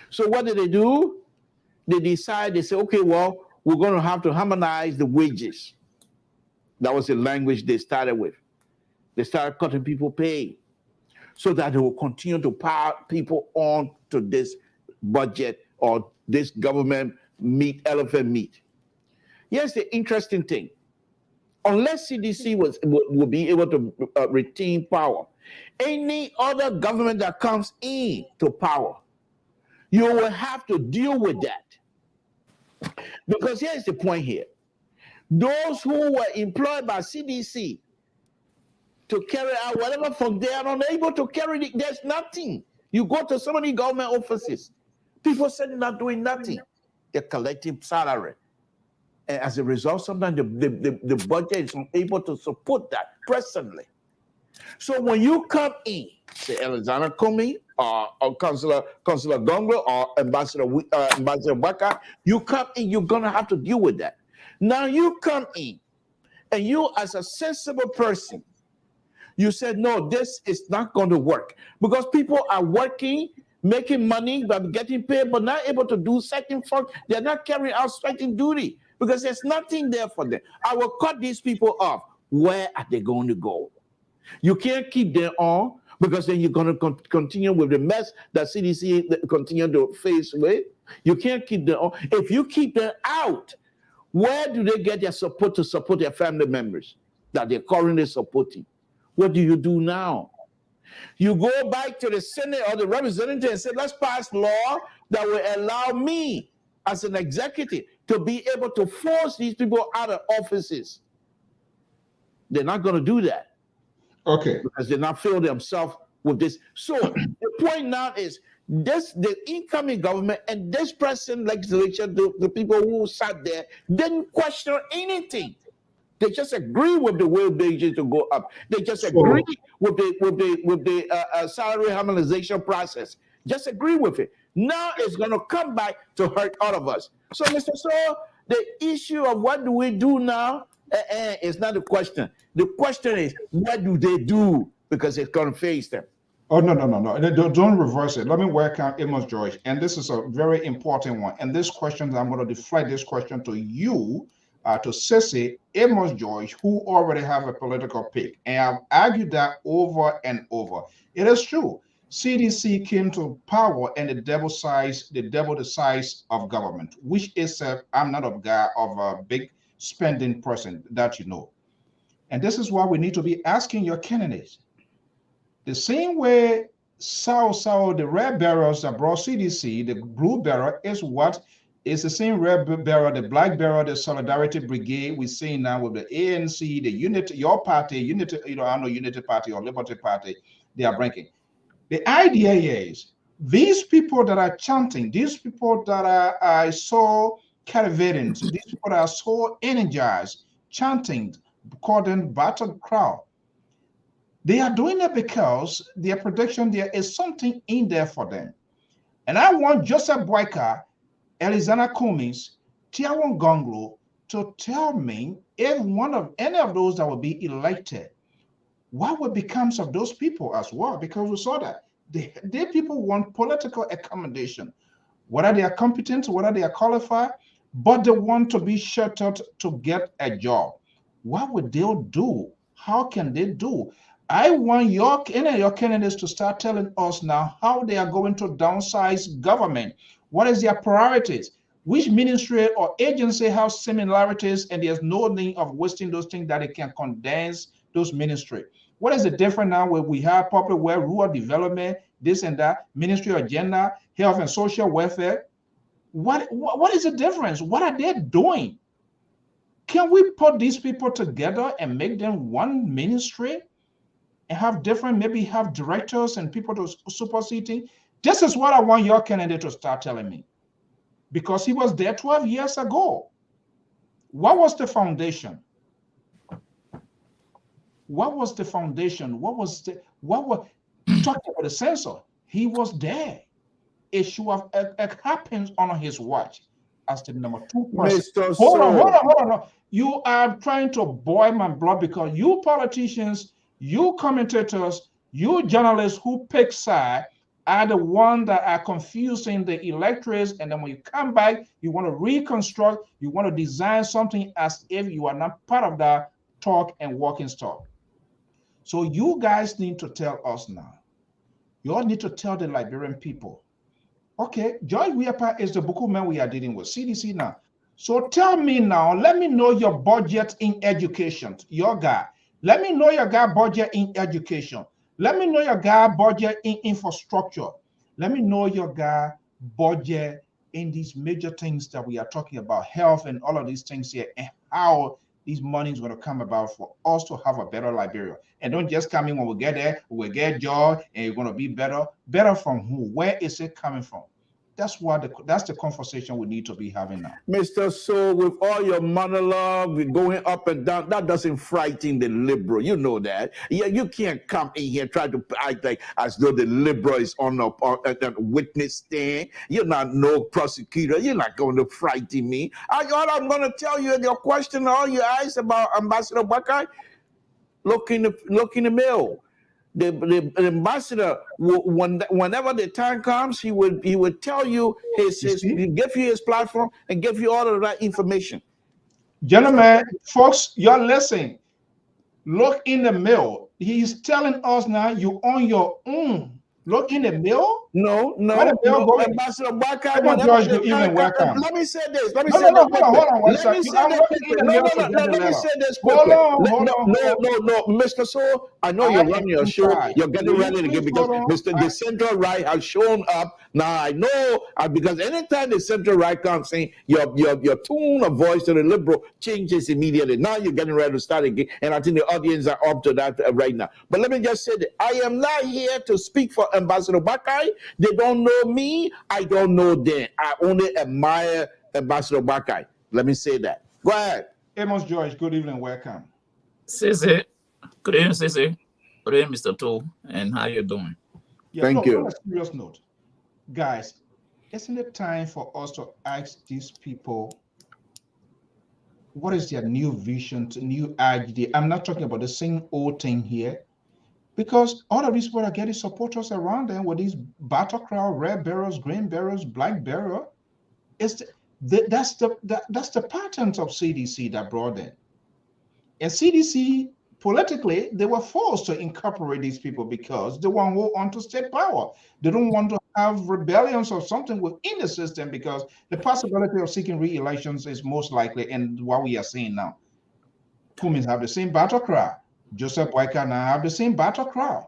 So what did they do? They said, okay, well, we're going to have to harmonize the wages. That was the language they started with. They started cutting people pay so that they will continue to power people on to this budget or this government elephant meat. Here's the interesting thing. Unless CDC will be able to retain power, any other government that comes in to power, you will have to deal with that. Because here's the point here. Those who were employed by CDC to carry out whatever function, they are unable to carry it. There's nothing. You go to so many government offices, people say they're not doing nothing. They're collecting salary. And as a result, sometimes the budget is unable to support that presently. So when you come in, say Alexander Comey or Councillor Gonglo or Ambassador Waka, you come in, you're going to have to deal with that. Now you come in, and you as a sensible person, you said, no, this is not going to work. Because people are working, making money, but getting paid, but not able to do certain function. They're not carrying out certain duty because there's nothing there for them. I will cut these people off. Where are they going to go? You can't keep them on because then you're going to continue with the mess that CDC continue to face with. You can't keep them on. If you keep them out, where do they get their support to support their family members that they're currently supporting? What do you do now? You go back to the Senate or the representative and say, let's pass law that will allow me as an executive to be able to force these people out of offices. They're not going to do that. Okay. Because they not fill themselves with this. So the point now is the incoming government and this present legislation, the people who sat there didn't question anything. They just agree with the way wages to go up. They just agree with the salary harmonization process. Just agree with it. Now it's going to come back to hurt all of us. So, Mr. So, the issue of what do we do now is not the question. The question is, what do they do? Because it's going to face them. Oh, no, no, no, no. Don't reverse it. Let me welcome Amos George. And this is a very important one. And this question, I'm going to deflect this question to you, to Sissy, Amos George, who already have a political pick. And I've argued that over and over. It is true. CDC came to power and the double the size of government, which is, I'm not a guy of a big spending person, that you know. And this is why we need to be asking your candidates. The same way the red barrels that brought CDC, the blue barrel is what is the same red barrel, the black barrel, the Solidarity Brigade we're seeing now with the ANC, the Unity, your party, Unity, I know Unity Party or Liberty Party, they are bringing. The idea is these people that are chanting, these people that are so captivating, these people that are so energized, chanting, calling battle crowd, they are doing it because their prediction there is something in there for them. And I want Joseph Boyka, Elizana Cummings, Tiawan Gonglo to tell me if any of those that will be elected, what will become of those people as well? Because we saw that they people want political accommodation, whether they are competent, whether they are qualified, but they want to be sheltered to get a job. What would they do? How can they do? I want any of your candidates to start telling us now how they are going to downsize government. What is their priorities? Which ministry or agency have similarities and there's no need of wasting those things that it can condense those ministry? What is the difference now where we have public welfare, rural development, this and that, ministry of gender, health and social welfare? What is the difference? What are they doing? Can we put these people together and make them one ministry? And have different, maybe have directors and people to superseding. This is what I want your candidate to start telling me. Because he was there 12 years ago. What was the foundation? What was the foundation? What was talking about the censor? He was there. It should have it happens on his watch as the number 2 person. Mr. Hold on. You are trying to boil my blood because you politicians, you commentators, you journalists who pick side are the ones that are confusing the electorates. And then when you come back, you want to reconstruct, you want to design something as if you are not part of that talk and walking stock. So you guys need to tell us now. You all need to tell the Liberian people. Okay, George Weapa is the Buku man we are dealing with, CDC now. So tell me now, let me know your budget in education, your guy. Let me know your guy budget in education. Let me know your guy budget in infrastructure. Let me know your guy budget in these major things that we are talking about, health and all of these things here, and how these money is going to come about for us to have a better Liberia. And don't just come in when we get there, we'll get joy, and you're going to be better. Better from who? Where is it coming from? That's the conversation we need to be having now. Mr. So, with all your monologue going up and down, that doesn't frighten the liberal. You know that. Yeah, you can't come in here try to act like as though the liberal is on a witness stand. You're not no prosecutor. You're not going to frighten me. All I'm going to tell you, your question, all your eyes about Ambassador Buckeye, look in the mill. The ambassador, whenever the time comes, he would tell you he give you his platform and give you all of that information. Gentlemen, folks, you're listening. Look in the mill. He's telling us now you on your own. Look in the mill. No. Ambassador Buckeye, let me say this. Let me say this quickly. No, Mr. So, I know you're running your show. You're getting ready to get because the central right has shown up. Now I know because anytime the central right comes in, your tone of voice to the liberal changes immediately. Now you're getting ready to start again, and I think the audience are up to that right now. But let me just say that I am not here to speak for Ambassador Buckeye. They don't know me. I don't know them. I only admire Ambassador Buckeye. Let me say that. Go ahead. Amos George, good evening. Welcome. Sissy. Good evening, Sissy. Good evening, Mr. Tool. And how you doing? Yeah, Thank you. On a serious note, guys, isn't it time for us to ask these people what is their new vision, new idea? I'm not talking about the same old thing here. Because all of these people are getting supporters around them with these battle crowd, red barrels, green barrels, black barrel. It's that's the patterns of CDC that brought in. And CDC, politically, they were forced to incorporate these people because they want to hold on to state power. They don't want to have rebellions or something within the system because the possibility of seeking re-elections is most likely, and what we are seeing now. Cummins have the same battle cry. Joseph Boyka now have the same battle cry.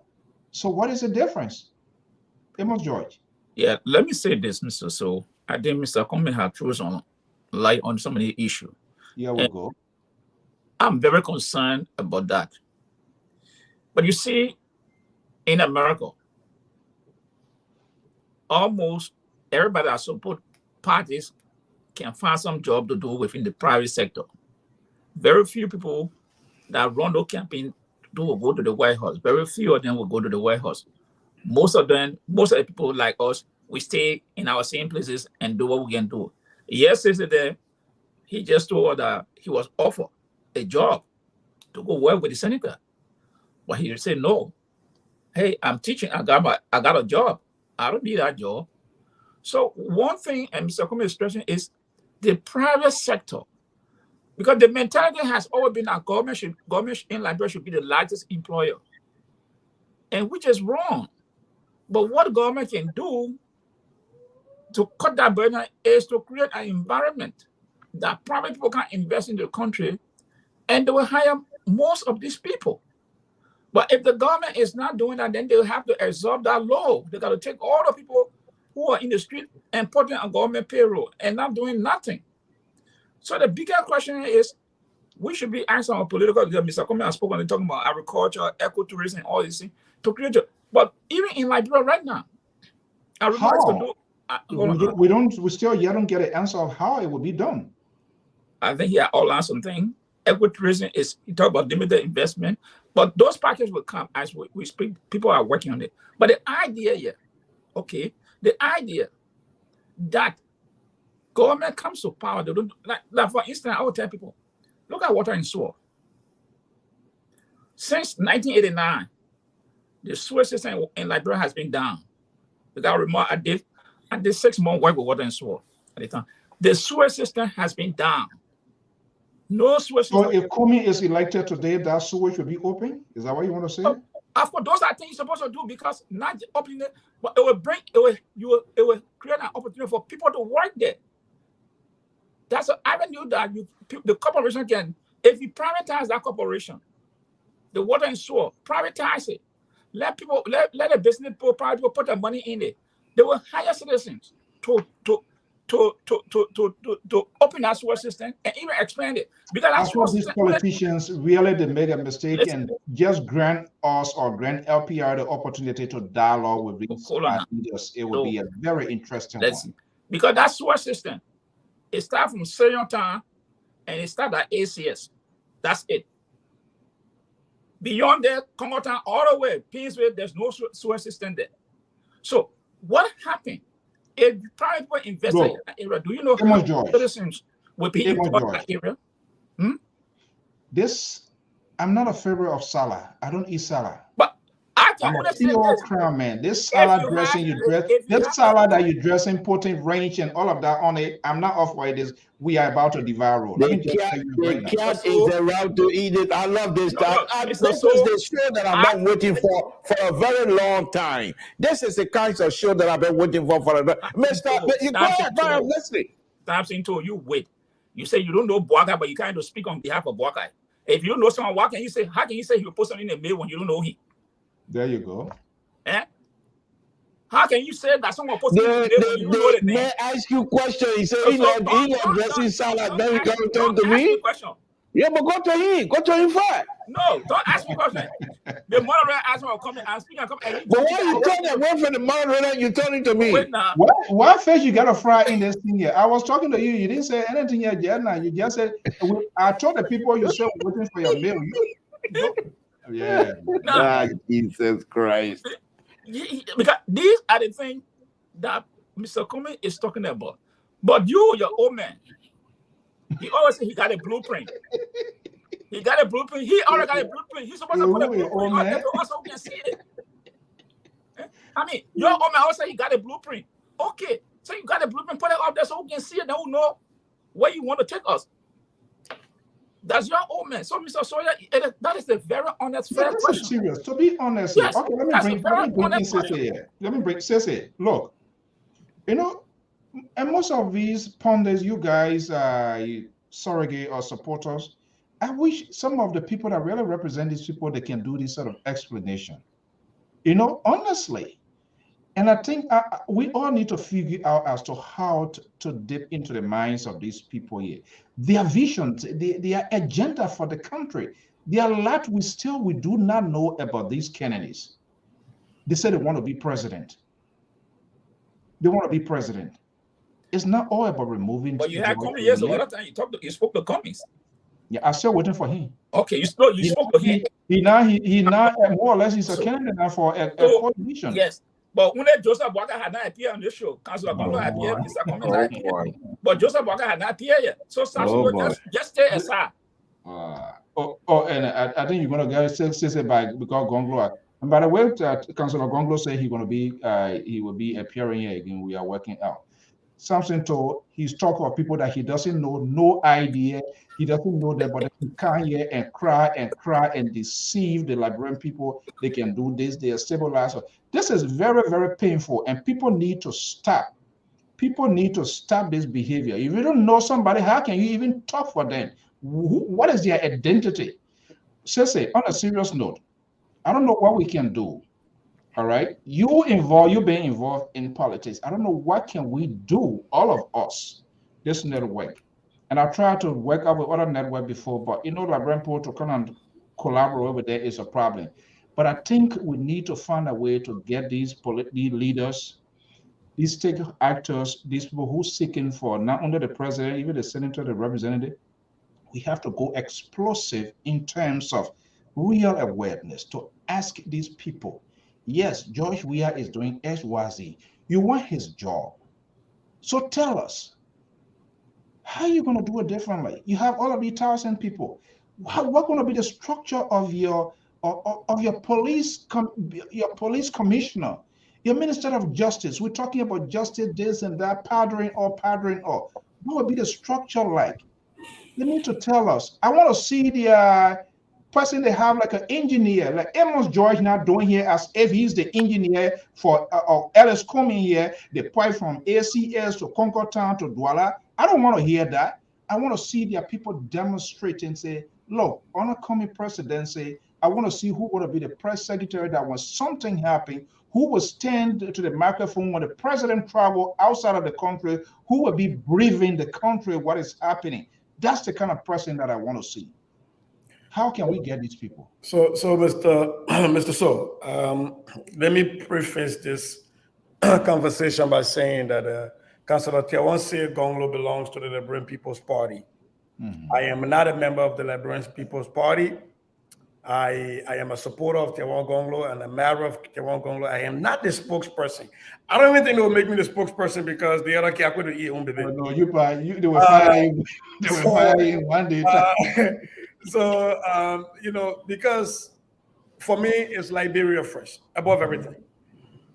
So what is the difference? Amos George. Yeah, let me say this, Mr. So I think Mr. Cummins has thrown some light on so many issues. Here we go. I'm very concerned about that. But you see, in America, almost everybody that support parties can find some job to do within the private sector. Very few people that run the campaign will go to the White House. Very few of them will go to the White House. Most of the people like us, we stay in our same places and do what we can do. Yesterday, he just told us that he was offered a job to go work with the senator. But he said, no. Hey, I'm teaching. I got a job. I don't need that job. So one thing, and Mr. Cummins is stressing, is the private sector. Because the mentality has always been that government in Liberia should be the largest employer. And which is wrong. But what government can do to cut that burden is to create an environment that private people can invest in the country and they will hire most of these people. But if the government is not doing that, then they'll have to absorb that law. They got to take all the people who are in the street and put them on government payroll and not doing nothing. So the bigger question is, we should be asking our political, Mr. Cummins has spoken, talking about agriculture, ecotourism, and all these things to create. But even in Liberia right now, I remember we still yet don't get an answer of how it will be done. I think he all on something. Ecotourism is, you talk about limited investment, but those packages will come as we speak. People are working on it. But the idea here, okay, the idea that government comes to power, they don't, like for instance, I would tell people, look at water and sewer. Since 1989, the sewer system in Liberia has been down. Without remark, I did 6 months work with water and sewer at the time. The sewer system has been down. No sewer system. So if Cummins is elected today, that sewer should be open? Is that what you want to say? Of course, those are things you're supposed to do because not opening it, but it will create an opportunity for people to work there. That's an avenue that the corporation can, if you privatize that corporation, the water and sewer, privatize it. Let the business people, private people put their money in it. They will hire citizens to open that sewer system and even expand it. Because that's what these politicians really they make a mistake and just grant us or grant LPR the opportunity to dialogue with these leaders. It will be a very interesting one. Because that sewer system, it starts from Senior Town and it starts at ACS. That's it. Beyond that, Congo Town, all the way, Pinsville, there's no sewer system there. So what happened? If private people invested in that area, do you know how citizens will be employed in that area? I'm not a favorite of salad. I don't eat salad. But I can understand this. Crown, man. This salad dressing this salad that you're dressing, putting ranch and all of that on it, I'm not off for it. We are about to devour. The cat is around to eat it. I love this. This is the show that I've been waiting for a very long time. This is the kind of show that I've been waiting for a very I'm listening. Thompson told you, wait. You say you don't know Boakai, but you kind of speak on behalf of Boakai. If you know someone, how can you say he will put something in the mail when you don't know him? There you go. How can you say that someone put something in the mail when you don't know the name? May I ask you a question? He said he not dressing salad. Then he come turn to me. Yeah, but go to him. Go to him first. No, don't ask me question. The moderator asked me to come and speak and come. But why you turn away from the moderator? You turning to me. Wait now. What fish you got to fry in this thing here? I was talking to you. You didn't say anything yet, Jenna. You just said, I told the people you said waiting for your meal. Yeah. Jesus Christ. Because these are the things that Mr. Cummins is talking about. But you, your old man, he always say he got a blueprint. He got a blueprint. He already got a blueprint. He's supposed to put a blueprint out there to us so we can see it. I mean, your old man also he got a blueprint. Okay, so you got a blueprint, put it out there so we can see it. Then we know where you want to take us. That's your old man. So, Mr. Sawyer, that is a very honest, fair question. Serious. To be honest, yes, okay, let me bring in Sese. Let me bring Sese. Look, you know, and most of these pundits, you guys, surrogate or supporters, I wish some of the people that really represent these people, they can do this sort of explanation. You know, honestly. And I think we all need to figure out as to how to dip into the minds of these people here. Their visions, their agenda for the country. There are a lot we do not know about these candidates. They say they want to be president. They want to be president. It's not all about removing. But you had Cummings years ago. That time you spoke to Cummings. Yeah, I'm still waiting for him. Okay, you spoke to him. He now more or less he's a candidate now for a coalition. Yes. But when Joseph Walker had not appeared on this show, Councilor Gongo had appeared, Mr. Cummings had appeared. But Joseph Walker had not appeared yet. So just stay aside. And I think you're going to get say by because Gongo. And by the way, Councilor Gongo said he will be appearing here again. We are working out. Something told he's talking about people that he doesn't know, no idea. He doesn't know that, but he come here and cry and deceive the Liberian people. They can do this, they are stabilized. This is very, very painful, and people need to stop. People need to stop this behavior. If you don't know somebody, how can you even talk for them? What is their identity? Say, on a serious note, I don't know what we can do. All right, you being involved in politics. I don't know what can we do, all of us, this network. And I've tried to work out with other network before, but Liberian people to come and collaborate over there is a problem. But I think we need to find a way to get these political leaders, these state actors, these people who are seeking for not only the president, even the senator, the representative. We have to go explosive in terms of real awareness to ask these people. Yes, George Weah is doing XYZ. You want his job. So tell us, how are you going to do it differently? You have all of these 1,000 people. What's going to be the structure of your police commissioner, your minister of justice? We're talking about justice, this and that, pardoning all. What would be the structure like? They need to tell us. I want to see the person they have like an engineer, like Amos George now doing here as if he's the engineer for Ellis coming here, the pipe from ACS to Concord Town to Douala. I don't want to hear that. I want to see their people demonstrate and say, look, on a coming presidency, I want to see who would be the press secretary that when something happened, who will stand to the microphone when the president travel outside of the country, who will be briefing the country what is happening. That's the kind of person that I want to see. How can we get these people? So Mr. So, let me preface this conversation by saying that Councilor Tiawanse Gonglo belongs to the Liberian People's Party. Mm-hmm. I am not a member of the Liberian People's Party. I am a supporter of Tiawan Gonglo and a mayor of Tiawan Gonglo. I am not the spokesperson. I don't even think they will make me the spokesperson because the other can't go to eat home. No, they will fire you. They will fire you one day. So, because for me, it's Liberia first, above everything.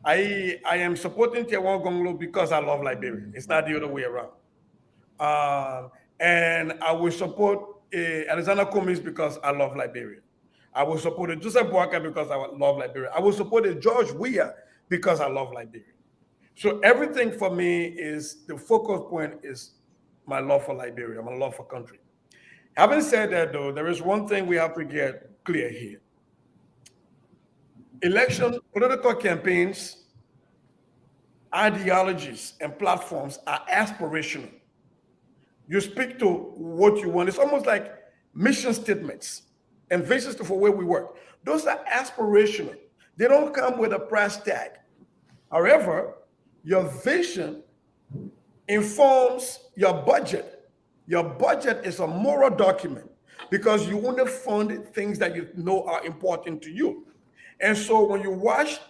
I am supporting Tiawan Gonglo because I love Liberia. It's not the other way around. And I will support Alexander Cummings because I love Liberia. I will support Joseph Walker because I love Liberia. I will support George Weah because I love Liberia. So everything for me is, the focus point is my love for Liberia, my love for country. Having said that, though, there is one thing we have to get clear here. Political campaigns, ideologies, and platforms are aspirational. You speak to what you want. It's almost like mission statements and visions for where we work. Those are aspirational. They don't come with a price tag. However, your vision informs your budget. Your budget is a moral document because you only fund things that you know are important to you. And so when you watch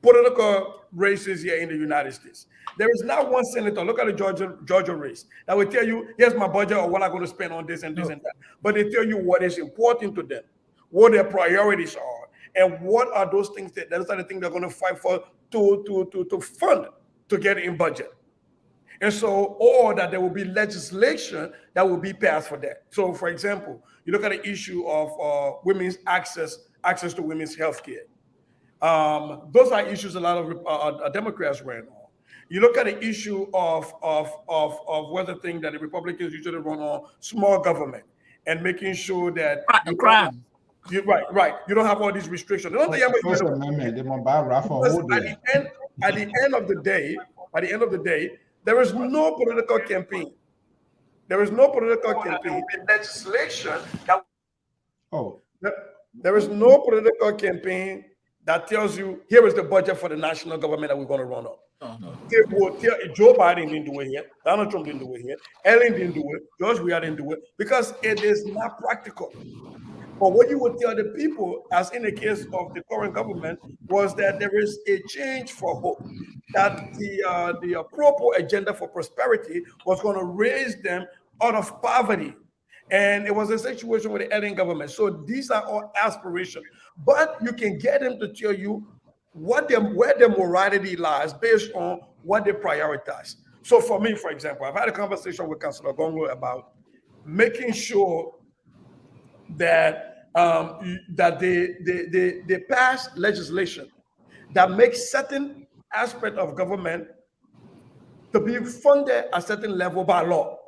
political races here in the United States. There is not one senator. Look at the Georgia race that will tell you, here's my budget or what I'm going to spend on this and this and that. But they tell you what is important to them, what their priorities are, and what are those things those are the things they're going to fight for to fund to get in budget. And so, or that there will be legislation that will be passed for that. So, for example, you look at the issue of women's access to women's health care. Those are issues a lot of Democrats ran on. You look at the issue of what the thing that the Republicans usually run on, small government, and making sure that crime. Right. You don't have all these restrictions. First Amendment, they want to buy rifle. At the end of the day, there is no political campaign. There is no political campaign. Legislation. There is no political campaign that tells you here is the budget for the national government that we're going to run on. Joe Biden didn't do it here. Donald Trump didn't do it here. Ellen didn't do it. George Weah didn't do it because it is not practical. But what you would tell the people, as in the case of the current government, was that there is a change for hope, that the proper agenda for prosperity was going to raise them out of poverty. And it was a situation with the Ellen government. So these are all aspirations. But you can get them to tell you where their morality lies based on what they prioritize. So for me, for example, I've had a conversation with Councilor Gongo about making sure that they pass legislation that makes certain aspect of government to be funded at a certain level by law.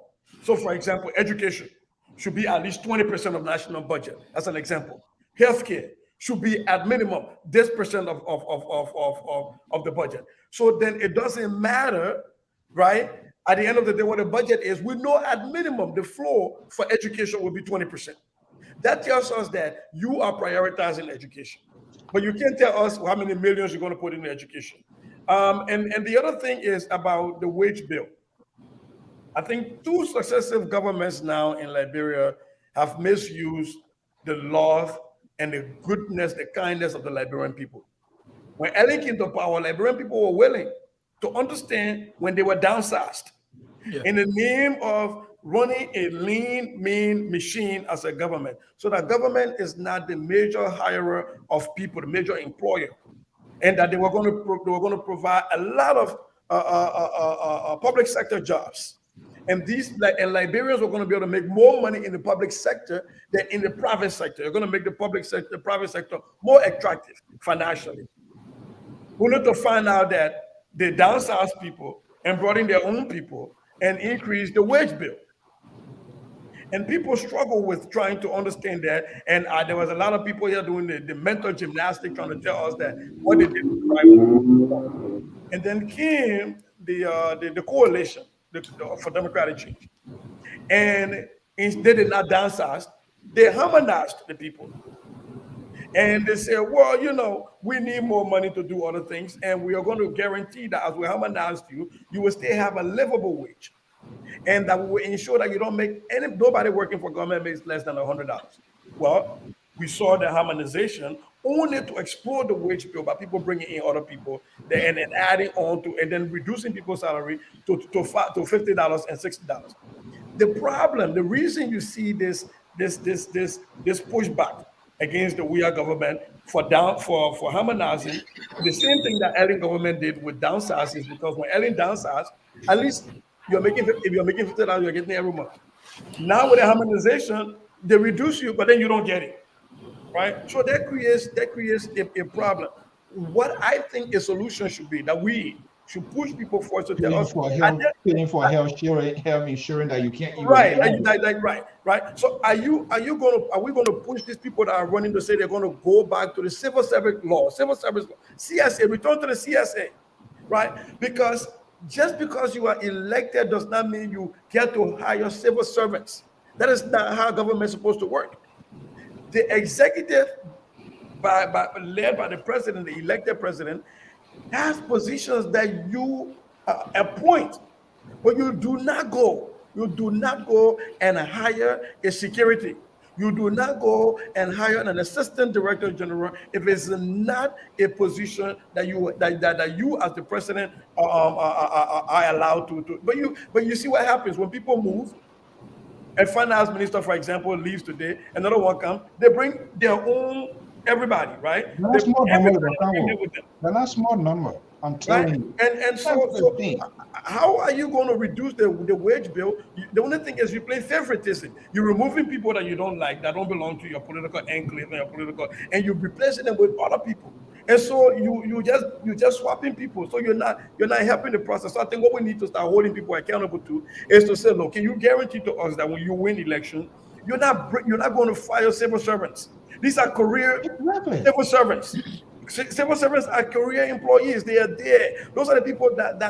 So, for example, education should be at least 20% of national budget. That's an example. Healthcare should be at minimum this percent of the budget. So then it doesn't matter, right? At the end of the day, what the budget is, we know at minimum the floor for education will be 20%. That tells us that you are prioritizing education. But you can't tell us how many millions you're going to put in education. And the other thing is about the wage bill. I think 2 successive governments now in Liberia have misused the love and the goodness, the kindness of the Liberian people. When Ellen came to power, Liberian people were willing to understand when they were downsized. Yeah. In the name of running a lean, mean machine as a government. So that government is not the major hirer of people, the major employer. And that they were going to provide a lot of public sector jobs. And Liberians were going to be able to make more money in the public sector than in the private sector. They're going to make the private sector more attractive financially. We need to find out that they downsized people and brought in their own people and increased the wage bill. And people struggle with trying to understand that. And there was a lot of people here doing the mental gymnastics trying to tell us that what they did was right. And then came the coalition for democratic change. And they did not downsize. They harmonized the people. And they said, well, we need more money to do other things. And we are going to guarantee that as we harmonize you, you will still have a livable wage. And that will ensure that you don't make nobody working for government makes less than $100. Well, we saw the harmonization only to explode the wage bill by people bringing in other people and then adding on to and then reducing people's salary to $50 and $60. The reason you see this pushback against the Weah government for harmonizing, the same thing that Ellen government did with downsizing is because when Ellen downsized, at least if you're making $50, you're getting it every month. Now with the harmonization, they reduce you, but then you don't get it, right? So that creates a problem. What I think a solution should be that we should push people forward to tell us paying for health insurance that you can't even right. So are we going to push these people that are running to say they're going to go back to the civil service law, CSA, return to the CSA, right? Because just because you are elected does not mean you get to hire civil servants. That is not how government is supposed to work. The executive, led by the president, the elected president, has positions that you appoint, but you do not go and hire a security. You do not go and hire an assistant director general if it's not a position that you that you as the president are allowed to. But you see what happens when people move. A finance minister, for example, leaves today, another one comes, they bring their own everybody, right? They're not small number, With them. they're not small number. I'm telling you. And so how are you going to reduce the wage bill? The only thing is you play favoritism. You're removing people that you don't like, that don't belong to your political enclave and your political, and you're replacing them with other people. And so you just swapping people. So you're not helping the process. So I think what we need to start holding people accountable to is to say, look, can you guarantee to us that when you win election, you're not going to fire civil servants? These are career civil servants. Civil servants are career employees. They are there. Those are the people that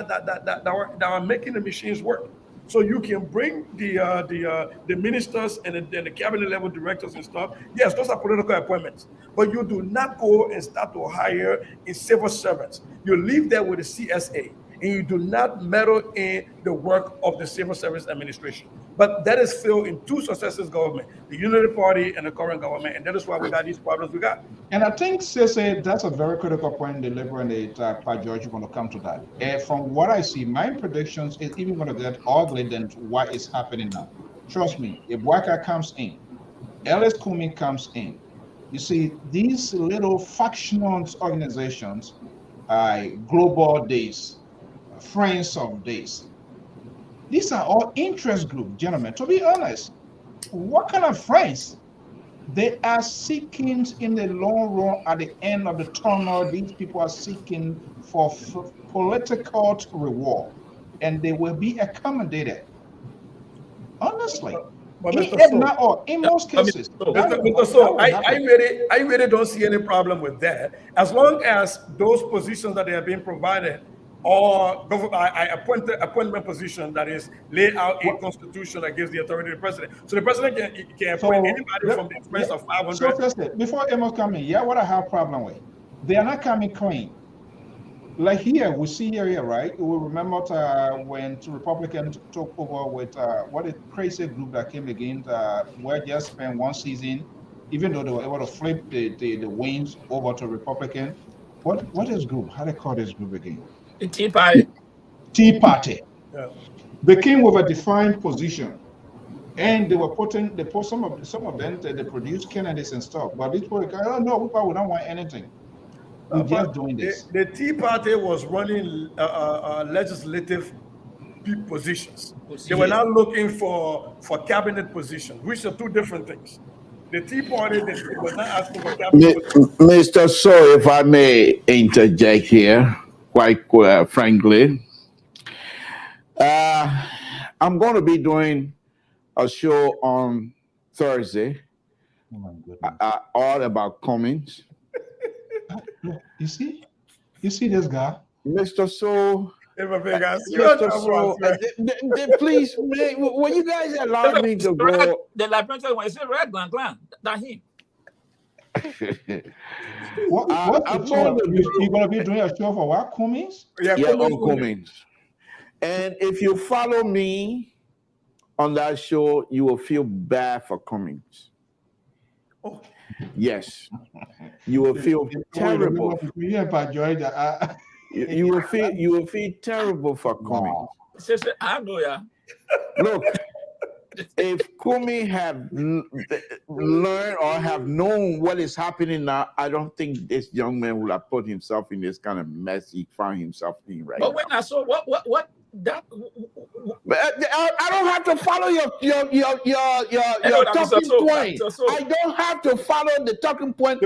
are making the machines work. So you can bring the ministers and the cabinet level directors and stuff. Yes, those are political appointments. But you do not go and start to hire in civil servants. You leave that with the CSA, and you do not meddle in the work of the civil service administration. But that is still in two successive governments, the Unity Party and the current government, and that is why we got these problems we got. And I think, Cece, that's a very critical point the Liberal and the Pat George going to come to that. And from what I see, my predictions is even going to get ugly than what is happening now. Trust me, if Waka comes in, Ellis Kumi comes in, you see, these little factions organizations, Global Days, Friends of Days, these are all interest groups, gentlemen. To be honest, what kind of friends? They are seeking in the long run, at the end of the tunnel, these people are seeking for political reward, and they will be accommodated. Honestly. But in most cases. I really don't see any problem with that. As long as those positions that they are being provided or appointment position that is laid out in constitution that gives the authority to the president. So the president can appoint anybody from the expense of 500. So first, before Amos come in, what I have problem with, they are not coming clean. Like here, we see here, right? We remember when the Republicans took over with what a crazy group that came again, where just spent one season, even though they were able to flip the wings over to Republican. What is group? How do they call this group again? The Tea Party. Tea Party. Yeah. They came with a defined position, and they were some of them they produced candidates and stuff. But this was I don't know, we probably don't want anything. We're just doing this. The Tea Party was running legislative positions. They were not looking for cabinet positions, which are two different things. The Tea Party they were not asking for cabinet positions. Mr. So, if I may interject here, quite frankly, I'm going to be doing a show on Thursday, all about Cummings. You see this guy, Mr. So. So, please, will you guys allow me to go? The Lpr-Tv when it's red gland, that him. You're going to be doing a show for what, Cummings? Yeah, on Cummings. And if you follow me on that show, you will feel bad for Cummings. Oh. Yes, you will feel terrible. You will feel terrible for Kumi. I know, yeah. Look, if Kumi have learned or have known what is happening now, I don't think this young man would have put himself in this kind of mess he found himself in right now. But when I saw what that, I don't have to follow your talking point. I don't have to follow the talking point.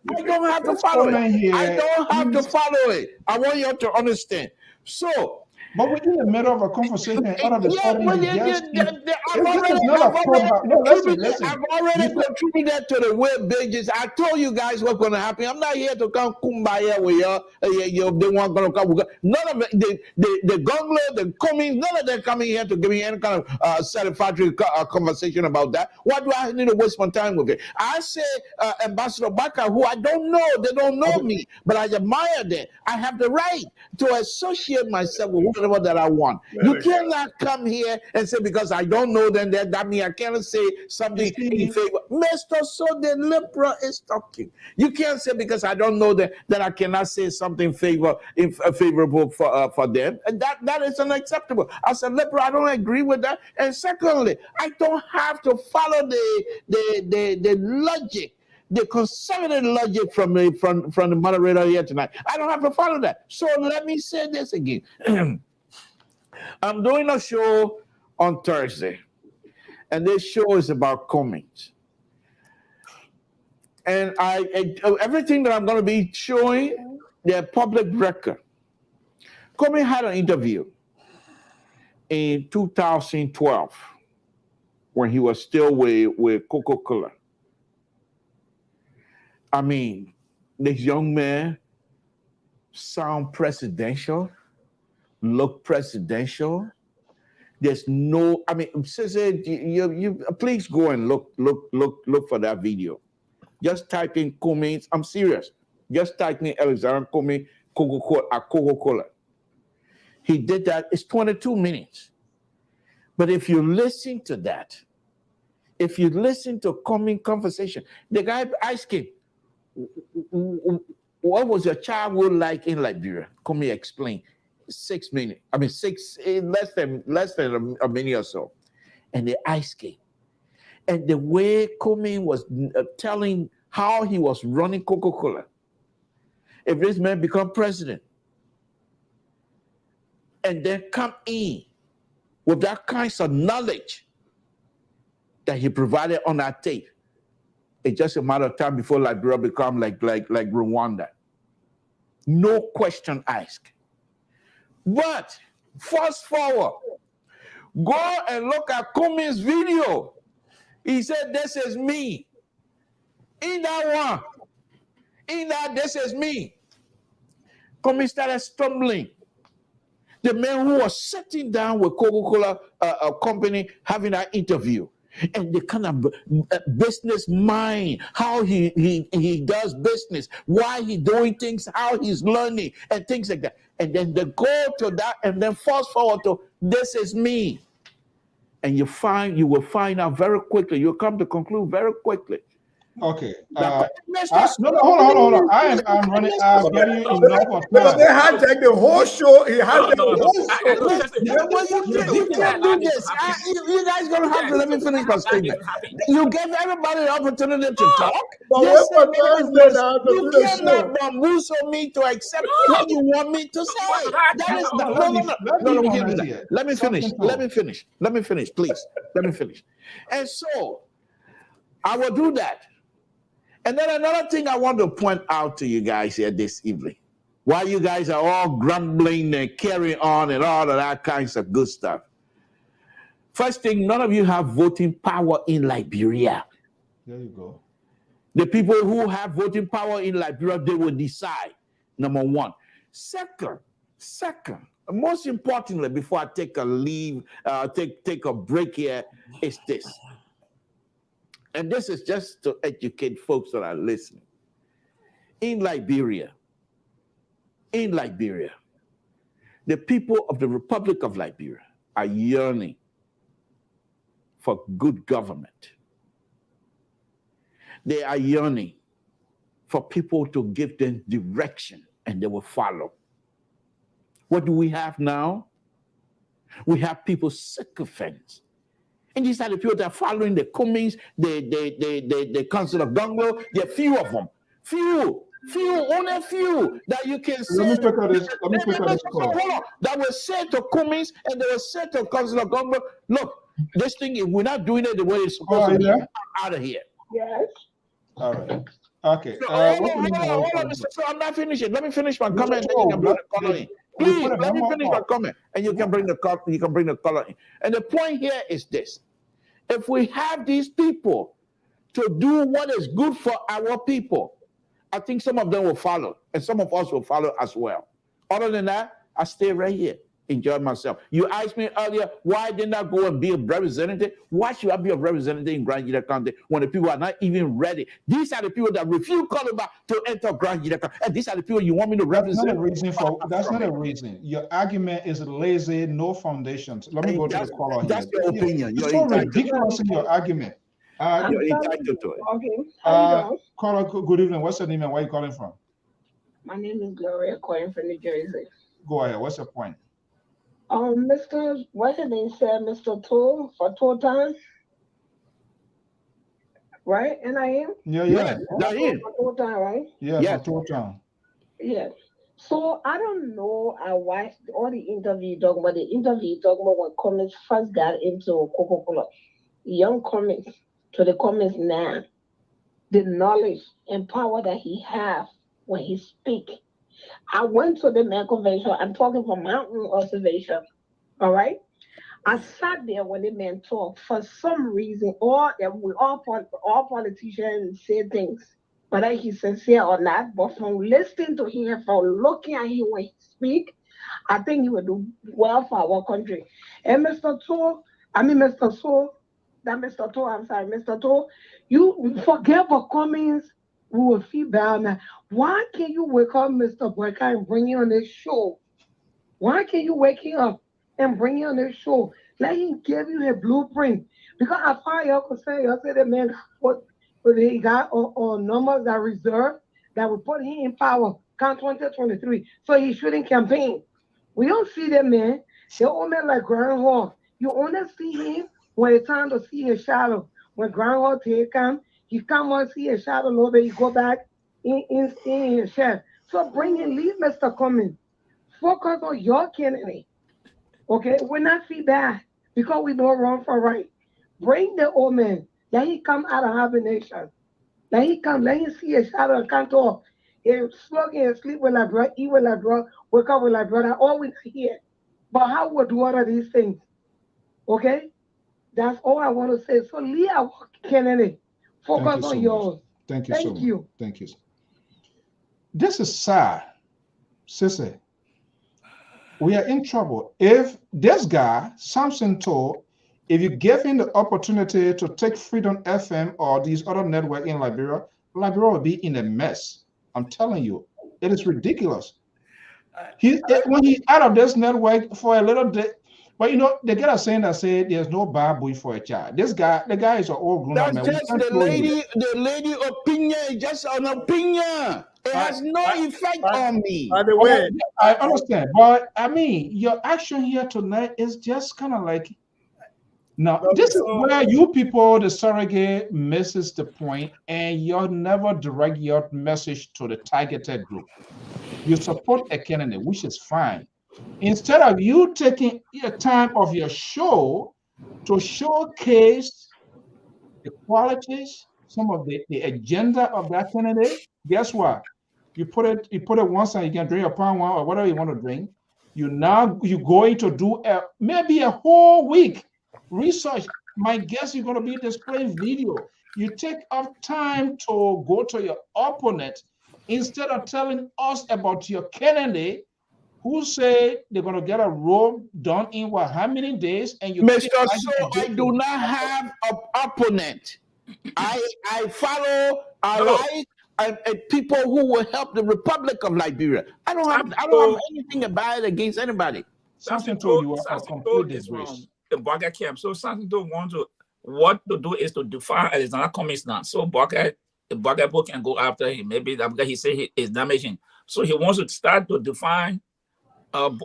I don't have to follow it. I want you to understand. So, but we're in the middle of a conversation. I've already contributed to the web pages. I told you guys what's going to happen. I'm not here to come kumbaya with you. They weren't going to come. None of it, the Gonglo, the Cummings, none of them coming here to give me any kind of satisfactory conversation about that. Why do I need to waste my time with it? I say Ambassador Baka, who I don't know, they don't know me, but I admire them. I have the right to associate myself with whatever that I want. You cannot come here and say, because I don't know them, that means I cannot say something in favor. Mr. So the Lpr is talking. You can't say because I don't know them that I cannot say something favorable for them. And that is unacceptable. As a Lpr, I don't agree with that. And secondly, I don't have to follow the logic, the conservative logic from the moderator here tonight. I don't have to follow that. So let me say this again. I'm doing a show on Thursday, and this show is about Cummings. And everything that I'm going to be showing, the public record. Cummings had an interview in 2012 when he was still with Coca-Cola. I mean, this young man sound presidential, look presidential. There's no, I mean, you please go and look for that video. Just type in Cummings. I'm serious. Just type in Alexander Cummings Coca-Cola. He did that. It's 22 minutes. But if you listen to that, if you listen to Cummings conversation, the guy asked him, what was your childhood like in Liberia? Cummings explained. 6 minutes. I mean, less than a minute or so. And they asked him. And the way Cummings was telling how he was running Coca-Cola, if this man become president, and then come in with that kinds of knowledge that he provided on that tape, it's just a matter of time before Liberia become like Rwanda. No question asked. But fast forward, go and look at Cummings' video. He said, "This is me." In that one, this is me. Cummings started stumbling. The man who was sitting down with Coca-Cola company having that interview, and the kind of business mind, how he does business, why he doing things, how he's learning, and things like that. And then they go to that, and then fast forward to "This is me." And you will find out very quickly. You'll come to conclude very quickly. Okay. No, hold on. I'm running. I'm giving you enough of Because time. they hijacked the whole show. He hijacked the whole show. You can't do this. You guys gonna have to let me finish my statement. You gave everybody the opportunity to talk. You cannot bamboozle me to accept what you want me to say. That is no. We can't do that. Let me finish. Please. Let me finish. And so I will do that. And then another thing I want to point out to you guys here this evening, while you guys are all grumbling and carrying on and all of that kinds of good stuff. First thing, none of you have voting power in Liberia. There you go. The people who have voting power in Liberia, they will decide, number one. Second, most importantly, before I take a leave, take a break here, is this. And this is just to educate folks that are listening. In Liberia, the people of the Republic of Liberia are yearning for good government. They are yearning for people to give them direction, and they will follow. What do we have now? We have people sycophants. And these are the people that are following the Cummings, the Council of Gongo. There are few of them. Only few that you can say. Let me pick on this. That will say to Cummings and they will say to Council of Gongo, look, this thing, if we're not doing it the way it's supposed to be, I'm out of here. Yes. All right. Okay. So, hold on. So I'm not finishing. Let me finish my comment, and then you can bring the color in. Please, let me finish my comment, and you can bring the color in. And the point here is this. If we have these people to do what is good for our people, I think some of them will follow, and some of us will follow as well. Other than that, I stay right here. enjoy myself. You asked me earlier, why didn't I go and be a representative? Why should I be a representative in Grand Union County when the people are not even ready? These are the people that refuse Columbus to enter Grand Union County. And these are the people you want me to represent? That's not a reason. Your argument is lazy, no foundations. Let me go to the caller here. That's your opinion. You're so ridiculous in your argument. You're entitled to it. Okay. Caller, good evening. What's your name and where are you calling from? My name is Gloria, calling from New Jersey. Go ahead. What's your point? Mr. What's his name said, Mr. Tool for tour time, right? And I am. Yeah. For tour time, right? Yeah, for tour time. Yeah. So I don't know. I watched all the interview talking about when Cummings first got into Coca-Cola. Young Cummings to the Cummings now, the knowledge and power that he has when he speaks. I went to the man convention. I'm talking from my own observation. All right. I sat there when the man talked. For some reason, all politicians say things, whether he's sincere or not. But from listening to him, from looking at him when he speak, I think he would do well for our country. And Mr. Tool, you forget for Cummings. We will feel bad now. Why can't you wake up Mr. Boyka and bring him on this show? Why can't you wake him up and bring him on this show? Let him give you a blueprint. Because I find you could say the man he got on numbers that reserved that will put him in power come 2023. So he shouldn't campaign. We don't see that man. The old man like Groundhog. You only see him when it's time to see his shadow. When Groundhog take him, he come on, see a shadow a little bit, he go back in his chair. So bring in, leave Mr. Cummings. Focus on your candidate. Okay? We're not feedback because we don't run for right. Bring the old man. Let him come out of hibernation. Let him see a shadow and come talk. He's slugging and sleep with like brother, eat with like brother, wake up with like brother, all we hear. But how would do all of these things? Okay? That's all I want to say. So leave our candidate. Focus on yours. Thank you. Thank you. This is sad. Sissy. We are in trouble. If this guy, Samson told, if you give him the opportunity to take Freedom FM or these other networks in Liberia will be in a mess. I'm telling you, it is ridiculous. When he's out of this network for a little bit, but they get a saying that say there's no bad boy for a child. The guy is an old grown man. That's just the lady opinion is just an opinion. It has no effect on me. By the way, I understand, but I mean, your action here tonight is just kind of like, now this is where you people, the surrogate, misses the point, and you never direct your message to the targeted group. You support a candidate, which is fine. Instead of you taking your time of your show to showcase the qualities, some of the agenda of that candidate, guess what? You put it once and you can drink a pound one or whatever you want to drink. You're going to do maybe a whole week research. My guess you're going to be displaying video. You take up time to go to your opponent instead of telling us about your candidate who say they're going to get a road done in how many days? And you, Mr. So I do not have an opponent. I follow people who will help the Republic of Liberia. I don't have anything about it against anybody. Something told you a complete disgrace. The Barker camp. So something to what to do is to define Alexander Cummings now. So the Barker book can go after him. Maybe that because he said he is damaging. So he wants to start to define. Let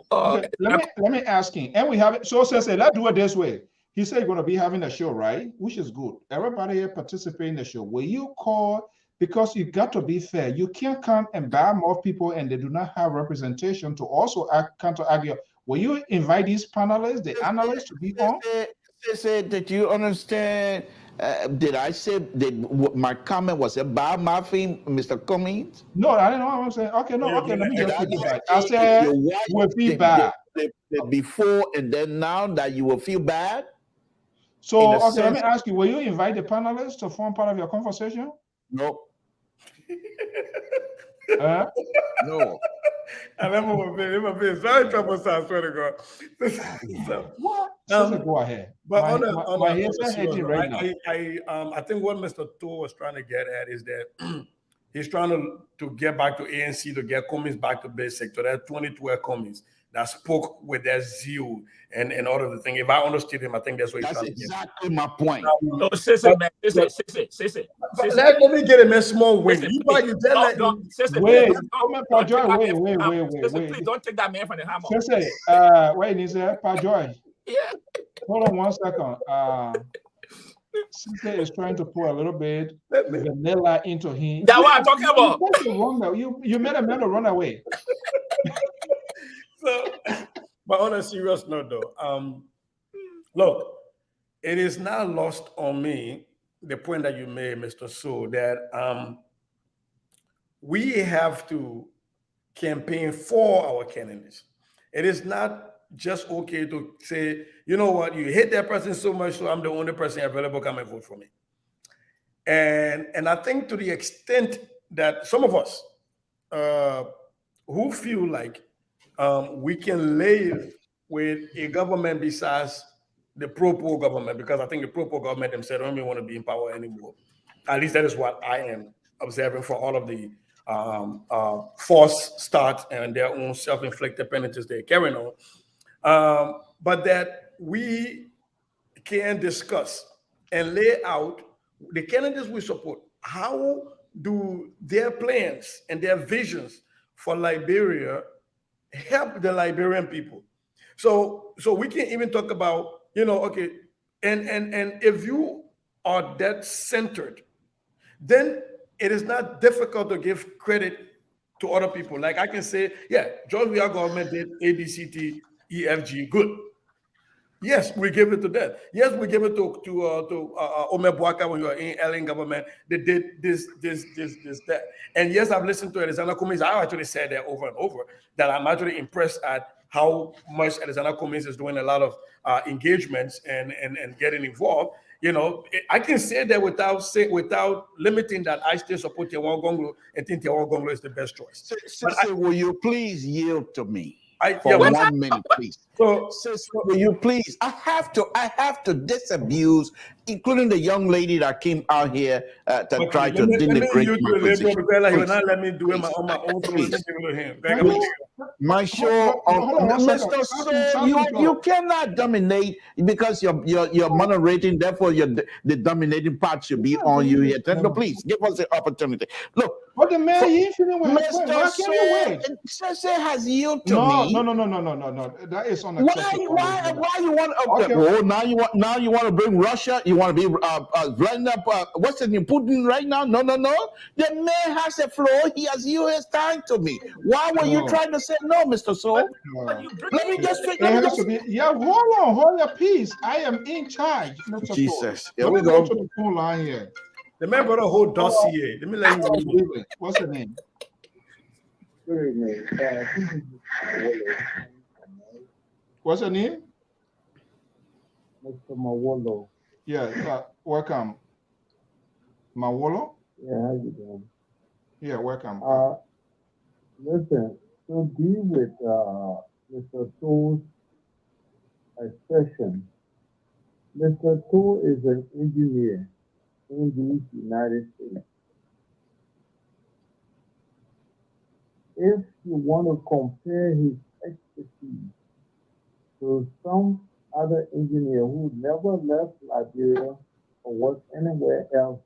me ask him. And we have it. So say, let's do it this way. He said you're going to be having a show, right? Which is good. Everybody here participate in the show. Will you call? Because you got to be fair. You can't come and buy more people and they do not have representation to also counter argue. Will you invite these panelists, the analysts, to be on? Did you understand? Did I say my comment was about Murphy, Mr. Cummings? No, I don't know what I'm saying. Okay, no, okay, let me just take it back. I said you will feel bad. Before and then now that you will feel bad? So, okay, let me ask you, will you invite the panelists to form part of your conversation? No. No. I remember my face. Very troublesome, I swear to God. So, What? Sister, go ahead. But My ears are hurting right now. I think what Mr. Tour was trying to get at is that he's trying to get back to ANC, to get Cummings back to basic. So there are 22 Cummings that spoke with their zeal and all of the thing. If I understood him, I think that's what he's trying to get. That's exactly my point. No, Sissy, man. Sissy. Let me get him a small win. Sissy, You please. just let him. Wait, Sissy, please don't take that man from the hammer. Sissy, wait, is there Pajoy? Yeah. Hold on 1 second. Sissy is trying to pour a little bit vanilla into him. That's what I'm talking about. You made a man to run away. So, but on a serious note, though, look, it is not lost on me the point that you made, Mr. So, that we have to campaign for our candidates. It is not just okay to say, you know what, you hate that person so much, so I'm the only person available, come and vote for me. And I think to the extent that some of us who feel like we can live with a government besides the pro-poor government, because I think the pro-poor government themselves don't even want to be in power anymore. At least that is what I am observing for all of the forced start and their own self-inflicted penalties they're carrying on. But that we can discuss and lay out the candidates we support. How do their plans and their visions for Liberia help the Liberian people? So we can even talk about, okay, and if you are that centered, then it is not difficult to give credit to other people. Like I can say, yeah, George Weah government did A, B, C, D, E, F, G, good. Yes, we give it to them. Yes, we give it to Omer Bwaka when you are in LN government. They did this, that. And yes, I've listened to Alexander Cummings. I actually said that over and over, that I'm actually impressed at how much Alexander Cummings is doing a lot of engagements and getting involved. I can say that without limiting that I still support Tewan Gonglo and think Tewan Gonglo is the best choice. So will you please yield to me? For Yeah, 1 minute, please. So, will you please? I have to disabuse, including the young lady that came out here to try to denigrate my position. Because he will not let me do it on my own. So let me give it to him. My show, Mr. So you cannot dominate because you're moderating. Therefore, the dominating part should be on you here. No, please give us the opportunity. Look, but the man, Mr. So has yielded to me. No. That is unacceptable. Why you want to? Okay. Oh, now you want to bring Russia? You want to be running up? What's the name? Putin right now? No. The man has a floor. He has used his time to me. Why were you trying to say no, Mr. So? Let me just figure it out. Hold your peace. I am in charge, Mr. Jesus. Here we go to the phone line here. The man brought a whole dossier. Let me let you know. What's the name? What's your name? Mr. Mawolo. Yeah, welcome. Mawolo? Yeah, how you doing? Yeah, welcome. Listen, to deal with Mr. To's expression, Mr. To is an engineer in the United States. If you want to compare his expertise to some other engineer who never left Liberia or worked anywhere else,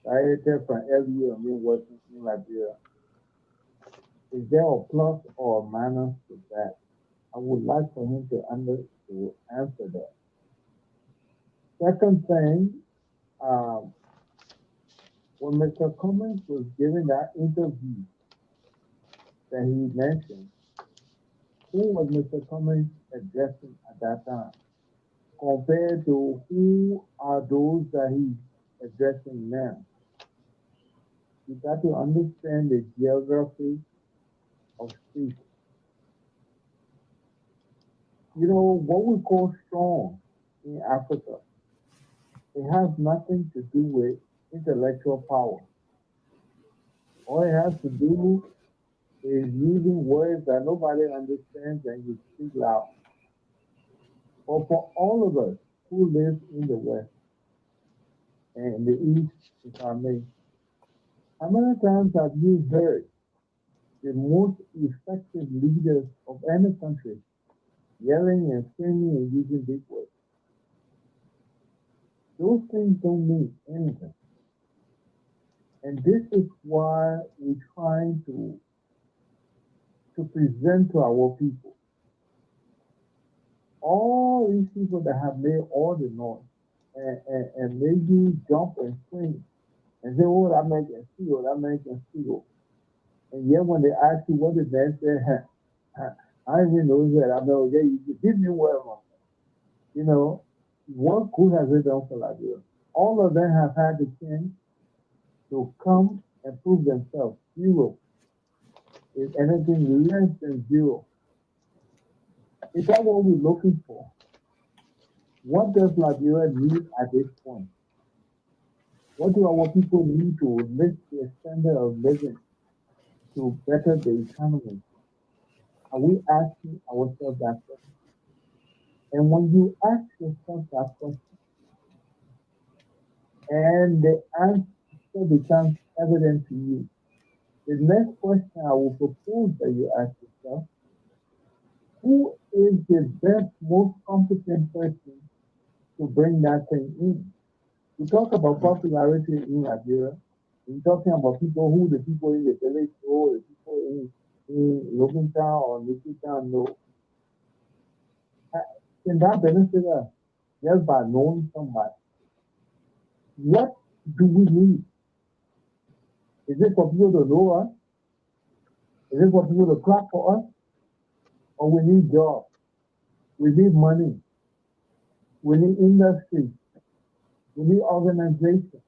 directed from LU and been working in Liberia, is there a plus or a minus to that? I would like for him to answer that. Second thing, when Mr. Cummings was giving that interview that he mentioned, who was Mr. Cummings addressing at that time compared to who are those that he's addressing now? You got to understand the geography of speech. What we call strong in Africa, it has nothing to do with intellectual power. All it has to do is using words that nobody understands and you speak loud. But for all of us who live in the West and the East, if I may, how many times have you heard the most effective leaders of any country yelling and screaming and using big words? Those things don't mean anything. And this is why we're trying to present to our people all these people that have made all the noise and made you jump and scream and say, oh, that man can steal, that man can steal. And yet when they ask you what the man said, I didn't know that. I know, yeah, you give me whatever. You know, what who has it done for Liberia? All of them have had the chance to come and prove themselves. Zero is anything less than zero. Is that what we're looking for? What does Liberia need at this point? What do our people need to lift their standard of living to better the economy? Are we asking ourselves that question? And when you ask yourself that question, and the answer becomes evident to you, the next question I will propose that you ask yourself, who is the best, most competent person to bring that thing in? We talk about popularity in Nigeria. We're talking about people who the people in the village know, the people in Logan Town or Nicky Town know. Can that benefit us just by knowing somebody? What do we need? Is it for people to know us? Is it for people to clap for us? Or we need jobs? We need money. We need industry. We need organization.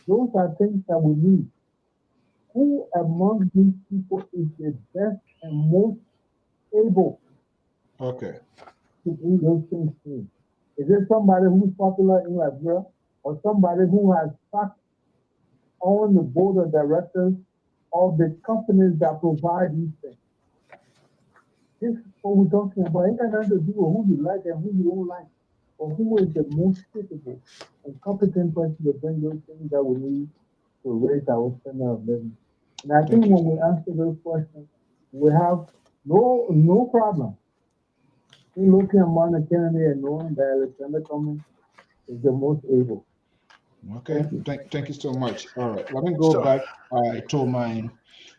Those are things that we need. Who among these people is the best and most able Okay. to bring those things in? Is it somebody who's popular in Liberia or somebody who has sat on the board of directors of the companies that provide these things? This is what we're talking about. It has to do with who you like and who you don't like, or who is the most capable and competent person to bring those things that we need to raise our standard of living. And I think when we answer those questions, we have no problem in looking at Monte Kennedy and knowing that Alexander Cummings is the most able. Okay, thank you so much. All right, let me go back to mine.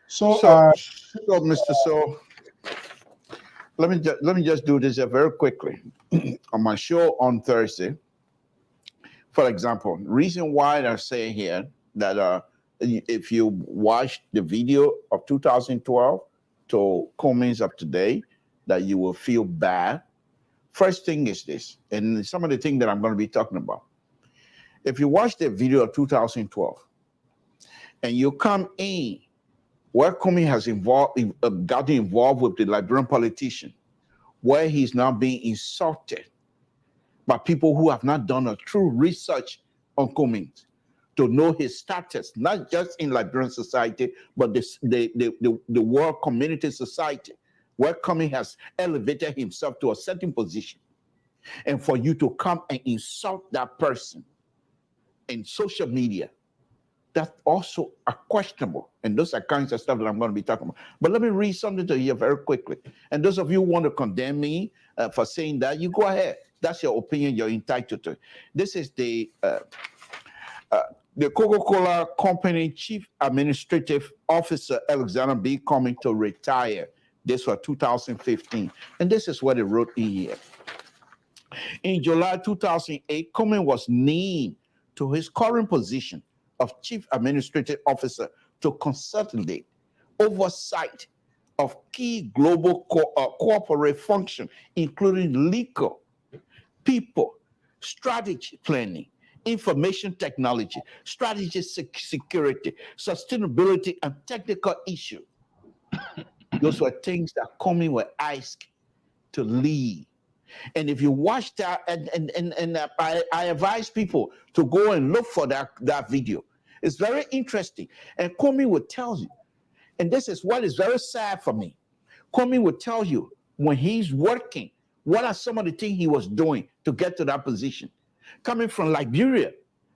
So, Mr. So, let me just do this very quickly. On my show on Thursday, for example, reason why I say here that if you watch the video of 2012 to Cummings of today, that you will feel bad. First thing is this, and some of the things that I'm going to be talking about. If you watch the video of 2012 and you come in where Cummings has gotten involved with the Liberian politician, where he's now being insulted by people who have not done a true research on Cummings to know his status, not just in Liberian society, but the world community society, where Cummings has elevated himself to a certain position. And for you to come and insult that person in social media, that's also a questionable. And those are kinds of stuff that I'm going to be talking about. But let me read something to you very quickly. And those of you who want to condemn me for saying that, you go ahead. That's your opinion. You're entitled to it. This is the Coca-Cola Company Chief Administrative Officer, Alexander B. Cummings, to retire. This was 2015. And this is what he wrote in here. In July 2008, Cummings was named to his current position of Chief Administrative Officer to consolidate oversight of key global corporate functions, including legal, people, strategy planning, information technology, strategy security, sustainability, and technical issues. Those were things that Cummings were asked to lead. And if you watch that, and I advise people to go and look for that video. It's very interesting. And Cummings will tell you And this is what is very sad for me. Comey will tell you when he's working, what are some of the things he was doing to get to that position? Coming from Liberia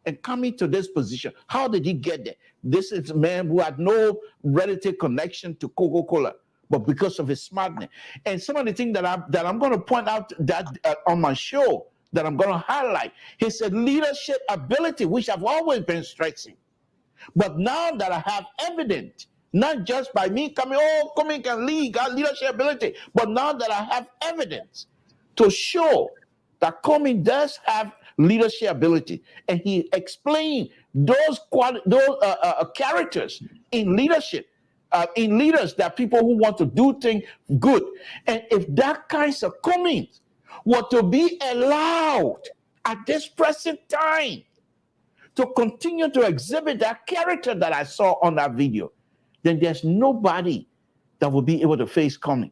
and coming to this position, how did he get there? This is a man who had no relative connection to Coca-Cola, but because of his smartness. And some of the things that I'm going to point out that on my show that I'm going to highlight, he said leadership ability, which I've always been stressing. But now that I have evidence, not just by me coming can lead, got leadership ability, but now that I have evidence to show that Comey does have leadership ability, and he explained those characters in leadership, in leaders, that people who want to do things good. And if that kinds of Comey were to be allowed at this present time to continue to exhibit that character that I saw on that video, then there's nobody that will be able to face Comey.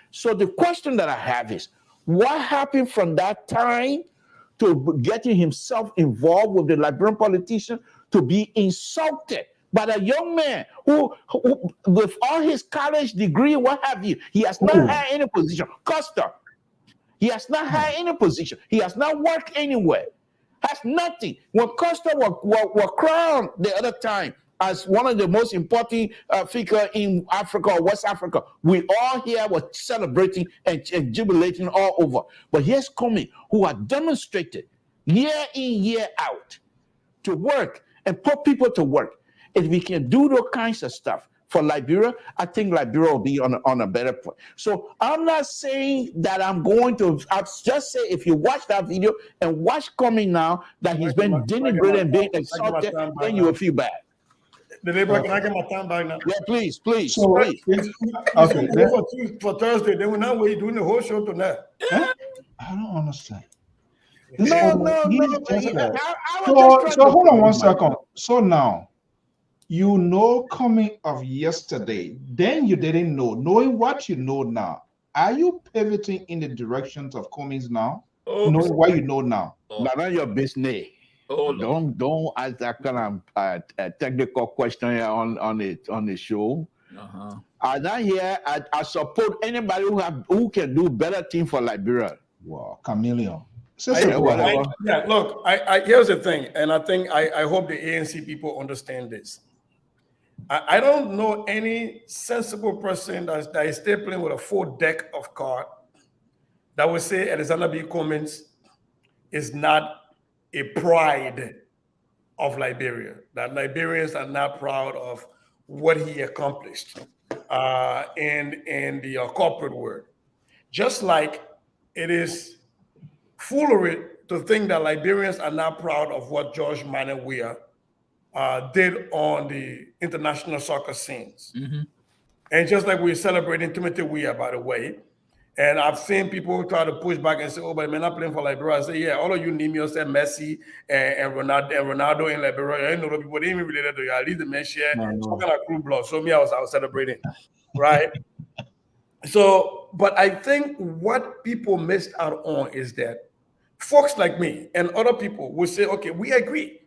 So the question that I have is, what happened from that time to getting himself involved with the Liberian politician to be insulted by a young man who with all his college degree, what have you, he has not had any position. Costa, he has not had any position. He has not worked anywhere. Has nothing. When Costa was crowned the other time as one of the most important figures in Africa or West Africa, we all here were celebrating and jubilating all over. But here's Comey, who had demonstrated year in, year out to work and put people to work. If we can do those kinds of stuff for Liberia, I think Liberia will be on a better point. So I'm not saying that I'm going to, I'll just say if you watch that video and watch Comey now, that he's been denigrated and being insulted, then you will feel bad. Can I get my time back now? Yeah, please. So, please. Okay. For Thursday, then we're not doing the whole show tonight. Huh? I don't understand. No. So hold on 1 second. So now, you know, coming of yesterday, then you didn't know. Knowing what you know now, are you pivoting in the directions of Comey's now? Knowing what you know now. None of your business. Don't ask that kind of technical question here on the show. I'm not here. I support anybody who can do better thing for Liberia. Wow, chameleon. Look, I here's the thing, and I hope the ANC people understand this. I don't know any sensible person that is still playing with a full deck of cards that would say Alexander B. Cummings is not a pride of Liberia, that Liberians are not proud of what he accomplished in the corporate world. Just like it is foolery to think that Liberians are not proud of what George Manuel Weah did on the international soccer scenes. And just like we're celebrating Timothy Weah, by the way, and I've seen people try to push back and say, oh, but they're not playing for Liberia. I say, yeah, all of you name yourself Messi and Ronaldo in Liberia. I know the people, they ain't even related to you. At least the men share some kind of crew blood. So me, I was celebrating, right? So, but I think what people missed out on is that folks like me and other people will say, okay, we agree.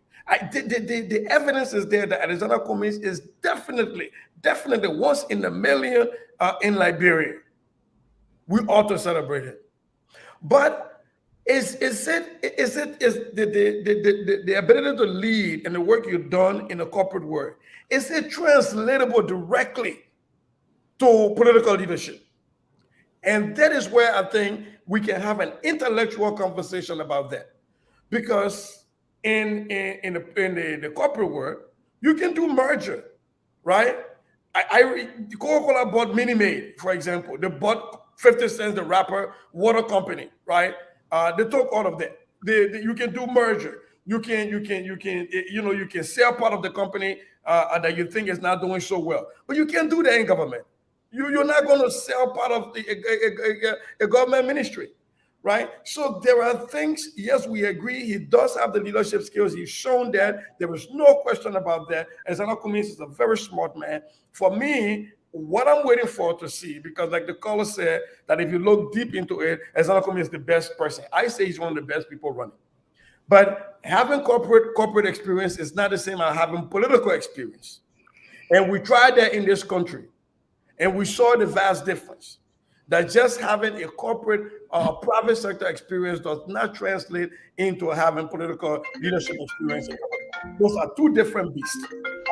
The evidence is there that Alexander Cummings is definitely once in a million in Liberia. We ought to celebrate it. But is the ability to lead and the work you've done in the corporate world, is it translatable directly to political leadership? And that is where I think we can have an intellectual conversation about that. Because in the corporate world, you can do merger, right? Coca-Cola bought Minute Maid, for example. They bought 50 Cent, the rapper, water company, right? They took all of that. You can do merger. You can sell part of the company that you think is not doing so well, but you can't do that in government. You're not going to sell part of a government ministry, right? So there are things. Yes, we agree. He does have the leadership skills. He's shown that. There is no question about that. Alexander Cummings is a very smart man. For me, what I'm waiting for to see, because like the caller said, that if you look deep into it, Alexander Cummings is the best person. I say he's one of the best people running. But having corporate experience is not the same as having political experience. And we tried that in this country. And we saw the vast difference. That just having a corporate private sector experience does not translate into having political leadership experience. Those are two different beasts.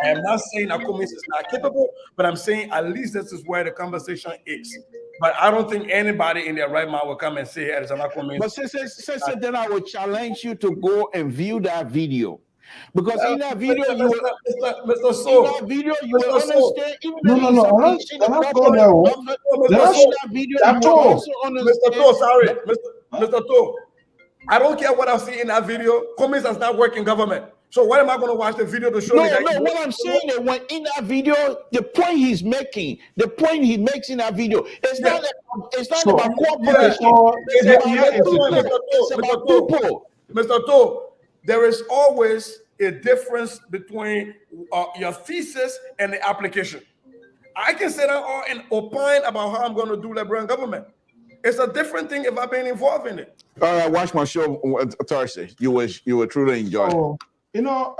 I am not saying Akumis is not capable, but I'm saying at least this is where the conversation is. But I don't think anybody in their right mind will come and say it is an Akumis. But since then I would challenge you to go and view that video. Because in that video, you will understand. Even No. Let's go there. Mr. To, I don't care what I see in that video. Cummings does not work in government. So why am I going to watch the video to show me that? No, what I'm saying is when in that video, the point he makes in that video, it's not about cooperation. It's about people. Mr. To, there is always a difference between your thesis and the application. I can sit down and opine about how I'm going to do Liberian government. It's a different thing if I've been involved in it. All right, watch my show Thursday. You will truly enjoy it. You know,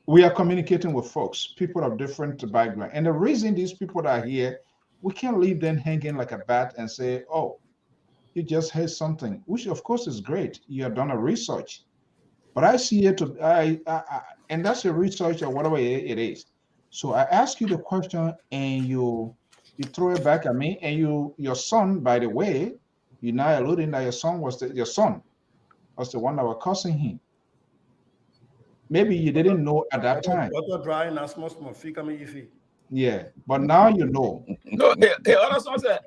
we are communicating with folks, people of different background. And the reason these people are here, we can't leave them hanging like a bat and say, oh, you just heard something, which of course is great. You have done a research. But I see it, and that's a research or whatever it is. So I ask you the question and you throw it back at me, and your son, by the way, you're now alluding that your son was the one that was cursing him. Maybe you didn't know at that time. Yeah, but now you know. No, the other son said,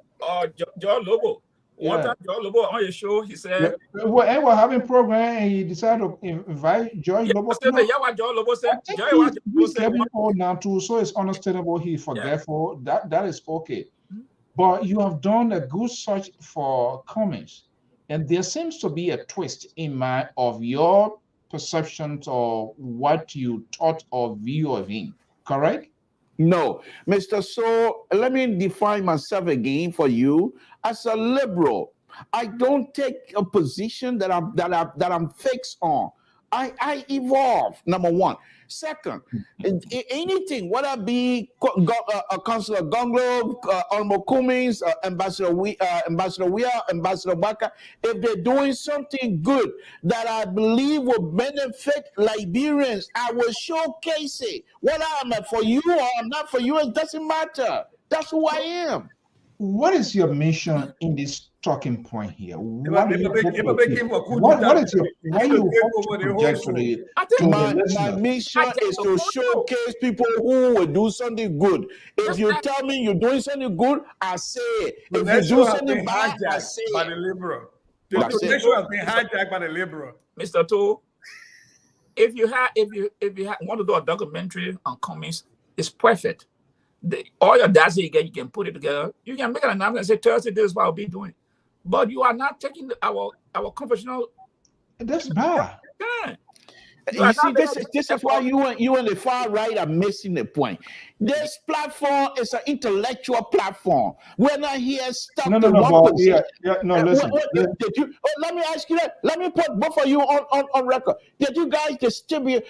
John Lobo. One time, John Lobo on your show, he said, we're having program, and he decided to invite George Lobo. John Lobo said, he's getting old now too, so it's understandable he's forgetful. That is okay. But you have done a good search for comments, and there seems to be a twist in of your perceptions or what you thought or view of him. Correct? No, Mr. So let me define myself again for you. As a liberal, I don't take a position that I'm fixed on. I evolve. Number one. Second, anything, whether it be Councillor Gonglo, Honorable Cummings, Ambassador Weah, Ambassador Baka, if they're doing something good that I believe will benefit Liberians, I will showcase it. Whether I'm for you or I'm not for you, it doesn't matter. That's who I am. What is your mission in this talking point here? Why you project my mission is to showcase people who will do something good. If you tell me you're doing something good, I say it. If you do something bad, I say it. By the liberal. The nation has been hijacked by the liberal. Mr. To, if you want to do a documentary on Cummings, it's perfect. All your data you get, you can put it together. You can make an announcement and say, Thursday, this is what I'll be doing. But you are not taking our conventional. That's bad. Yeah. You see, this is why you and the far right are missing the point. This platform is an intellectual platform. We're not here stuck to one position. Listen. Let me ask you that. Let me put both of you on record. Did you guys distribute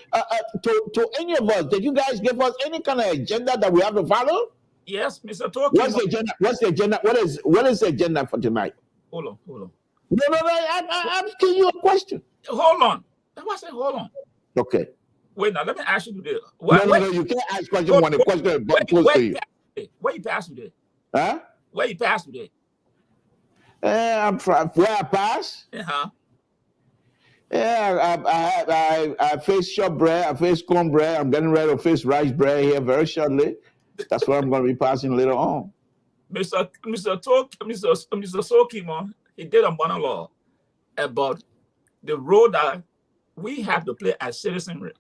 to any of us? Did you guys give us any kind of agenda that we have to follow? Yes, Mr. Talking. What's the agenda? What is the agenda for tonight? Hold on. No. I'm asking you a question. Hold on. I was saying, hold on. Okay. Wait, now let me ask you today. No, you can't ask question when the question is close to you. Where you pass today? Huh? Where you pass today? I'm from where I pass. Uh-huh. Yeah, I face shortbread, I face cornbread. I'm getting ready to face rice bread here very shortly. That's where I'm going to be passing later on. Mr. Sokimo, he did a monologue about the role that we have to play as citizenry.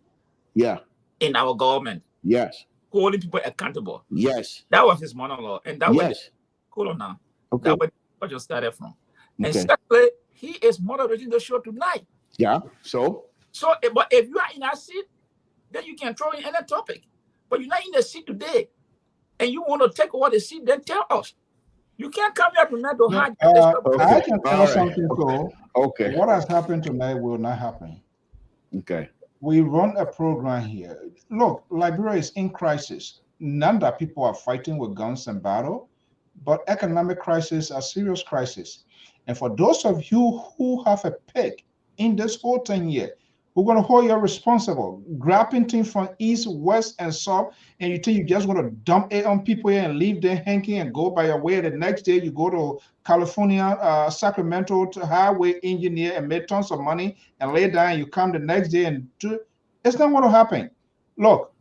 Yeah. In our government. Yes. Holding people accountable. Yes. That was his monologue. And that was, hold on now. Okay. That was where you started from. Okay. And secondly, he is moderating the show tonight. Yeah. So, but if you are in that seat, then you can throw in any topic. But you're not in the seat today. And you want to take over the seat, then tell us. You can't come here tonight to hide. I can tell something, though. Okay. What has happened tonight will not happen. Okay. we run a program here. Look, Liberia is in crisis. None that people are fighting with guns and battle, but economic crisis, a serious crisis. And for those of you who have a pick in this whole 10 year, we're going to hold you responsible. Grabbing things from east, west, and south, and you think you're just going to dump it on people here and leave them hanging and go by your way. The next day, you go to California, Sacramento to highway engineer and make tons of money and lay down. You come the next day and do. It's not going to happen. Look,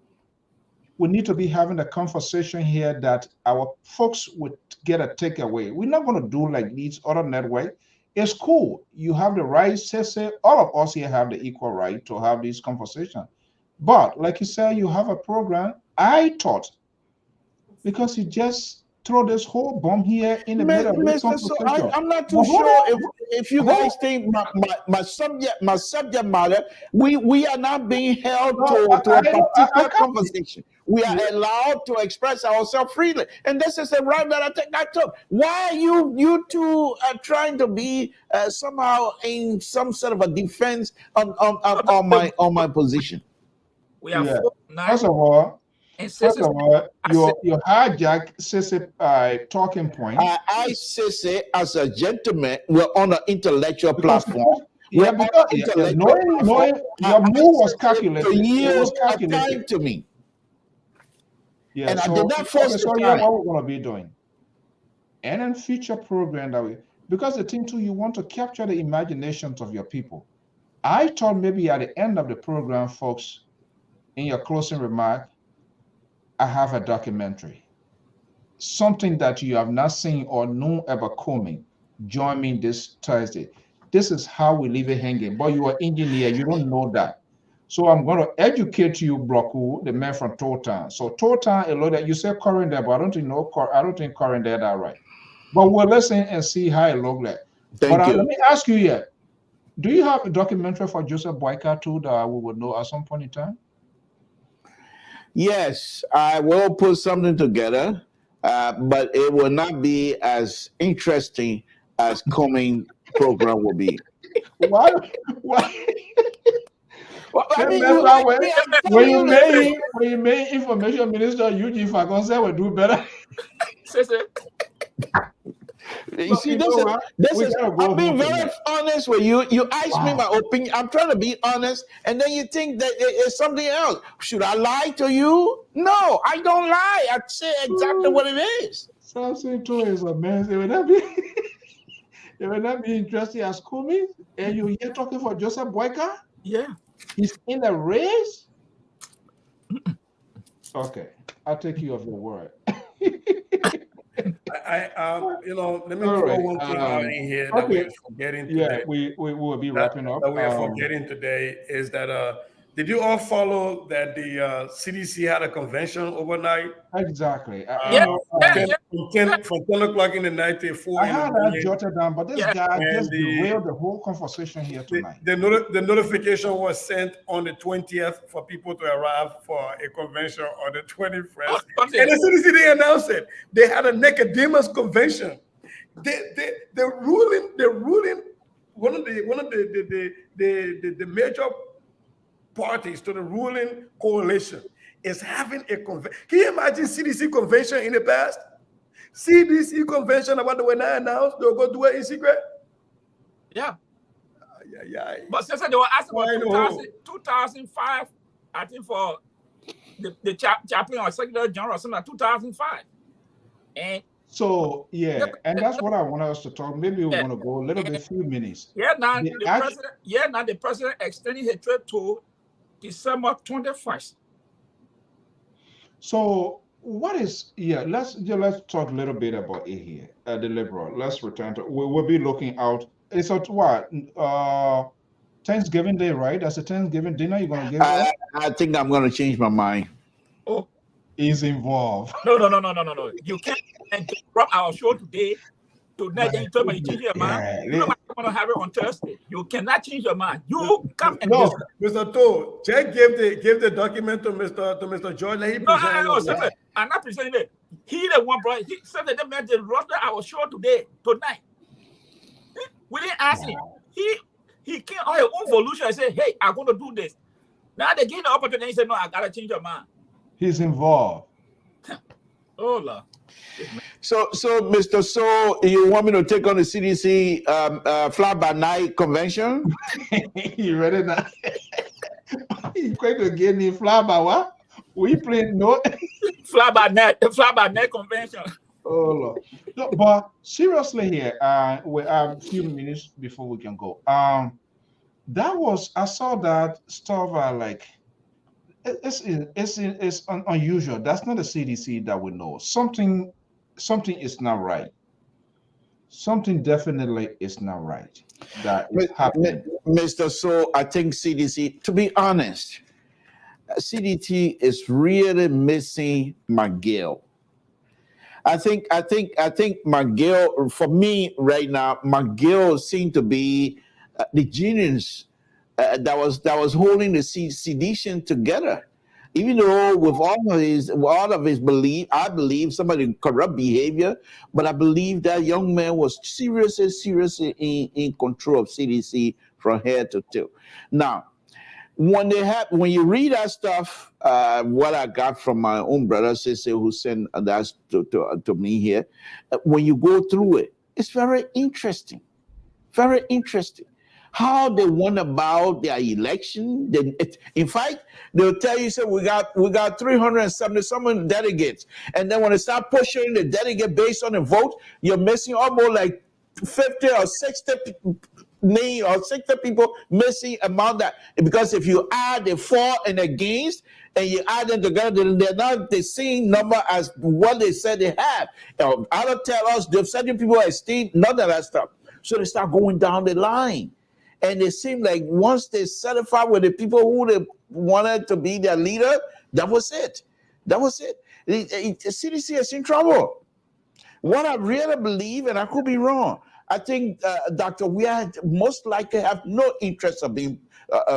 we need to be having a conversation here that our folks would get a takeaway. We're not going to do like these other networks. It's cool. You have the right, say, all of us here have the equal right to have this conversation. But like you said, you have a program. I thought, because you just throw this whole bomb here in the middle of this conversation. I'm not too sure if you guys think my subject matter, we are not being held to a particular conversation. We are allowed to express ourselves freely, and this is the right that I took. Why are you two trying to be somehow in some sort of a defense on my position? We are First of all, you hijack Sissy talking point. I say as a gentleman, we're on an intellectual platform. Yeah, because knowing your move was calculated. It was calculated to me. Yeah, and so, I did not force so yeah, what we're going to be doing. And then future program that we, because the thing too, you want to capture the imaginations of your people. I thought maybe at the end of the program, folks, in your closing remark, I have a documentary. Something that you have not seen or known about coming. Join me this Thursday. This is how we leave it hanging. But you are engineer, you don't know that. So I'm going to educate you, Bloku, the man from Totan. So Totan, a lot that you say Corin there, but I don't think Corin there that right. But we'll listen and see how it looks like. Thank you. Let me ask you here. Do you have a documentary for Joseph Boyka too that we would know at some point in time? Yes, I will put something together, but it will not be as interesting as coming program will be. Why? Well, I mean, when you made information minister, Eugene Fagonse will do better. You see, this is I'm being very honest with you. You asked me my opinion. I'm trying to be honest, and then you think that it's something else. Should I lie to you? No, I don't lie. I say exactly what it is. Something too is amazing. It would not be interesting as Kumi, and you here talking for Joseph Boyka? Yeah. He's in a race? Okay, I'll take you off your word. Let me throw one thing out in here that we're forgetting today. Yeah, we will be wrapping up. That we are forgetting today is that did you all follow that the CDC had a convention overnight? Exactly. From 10 o'clock in the night to 4 I had that jotted down, but this guy just derailed the whole conversation here tonight. The notification was sent on the 20th for people to arrive for a convention on the 21st. And the CDC, they announced it. They had a Nicodemus convention. The ruling, one of the major parties to the ruling coalition is having a convention. Can you imagine CDC convention in the past? CDC convention about the way now announced they'll go do it in secret. Yeah. But since they were asking for 2005, I think for the chaplain or secretary general or something like 2005. And so and that's what I want us to talk. Maybe we want to go a little bit, few minutes. The president extending his trip to December 21st. So what is let's talk a little bit about it here. The Liberal. Let's return to we'll be looking out. It's at what? Thanksgiving Day, right? That's a Thanksgiving dinner you're gonna give us? I think I'm gonna change my mind. Oh, he's involved. No. You can't drop our show today. Tonight, then you tell me you change your mind. You might want to have it on Thursday. You cannot change your mind. You come and Mr. Toe, Jack gave the document to Mr. George. I'm not presenting it. He the one, bro. He said that they dropped our show tonight. We didn't ask him. He came on his own volition and said, "Hey, I'm going to do this." Now they give the opportunity. He said, "No, I gotta change your mind." He's involved. Oh Lord. So, Mr. So, you want me to take on the CDC fly by night convention? You ready now? He's going to get me fly by what? We playing no. Fly by net convention. Oh Lord. No, but seriously here, we have a few minutes before we can go. That was I saw that stuff like it's unusual. That's not a CDC that we know. Something is not right. Something definitely is not right. That is happening. Mr. So, I think CDC, to be honest, CDT is really missing McGill. I think McGill, for me right now, McGill seemed to be the genius that was holding the sedition together. Even though with all of his belief, I believe some of the corrupt behavior, but I believe that young man was seriously in control of CDC from head to toe. Now, when you read that stuff, what I got from my own brother sister who sent that to me here, when you go through it, it's very interesting. Very interesting. How they went about their election. In fact, they'll tell you, so we got 370 some delegates, and then when they start pushing the delegate based on the vote, you're missing almost like 50 or 60 name or 60 people missing among that, because if you add the for and against and you add them together, they're not the same number as what they said they had. Other tell us they've certain people esteem none of that stuff. So they start going down the line. And it seemed like once they satisfied with the people who they wanted to be their leader, that was it. That was it. The CDC is in trouble. What I really believe, and I could be wrong, I think Dr. Weir most likely have no interest of being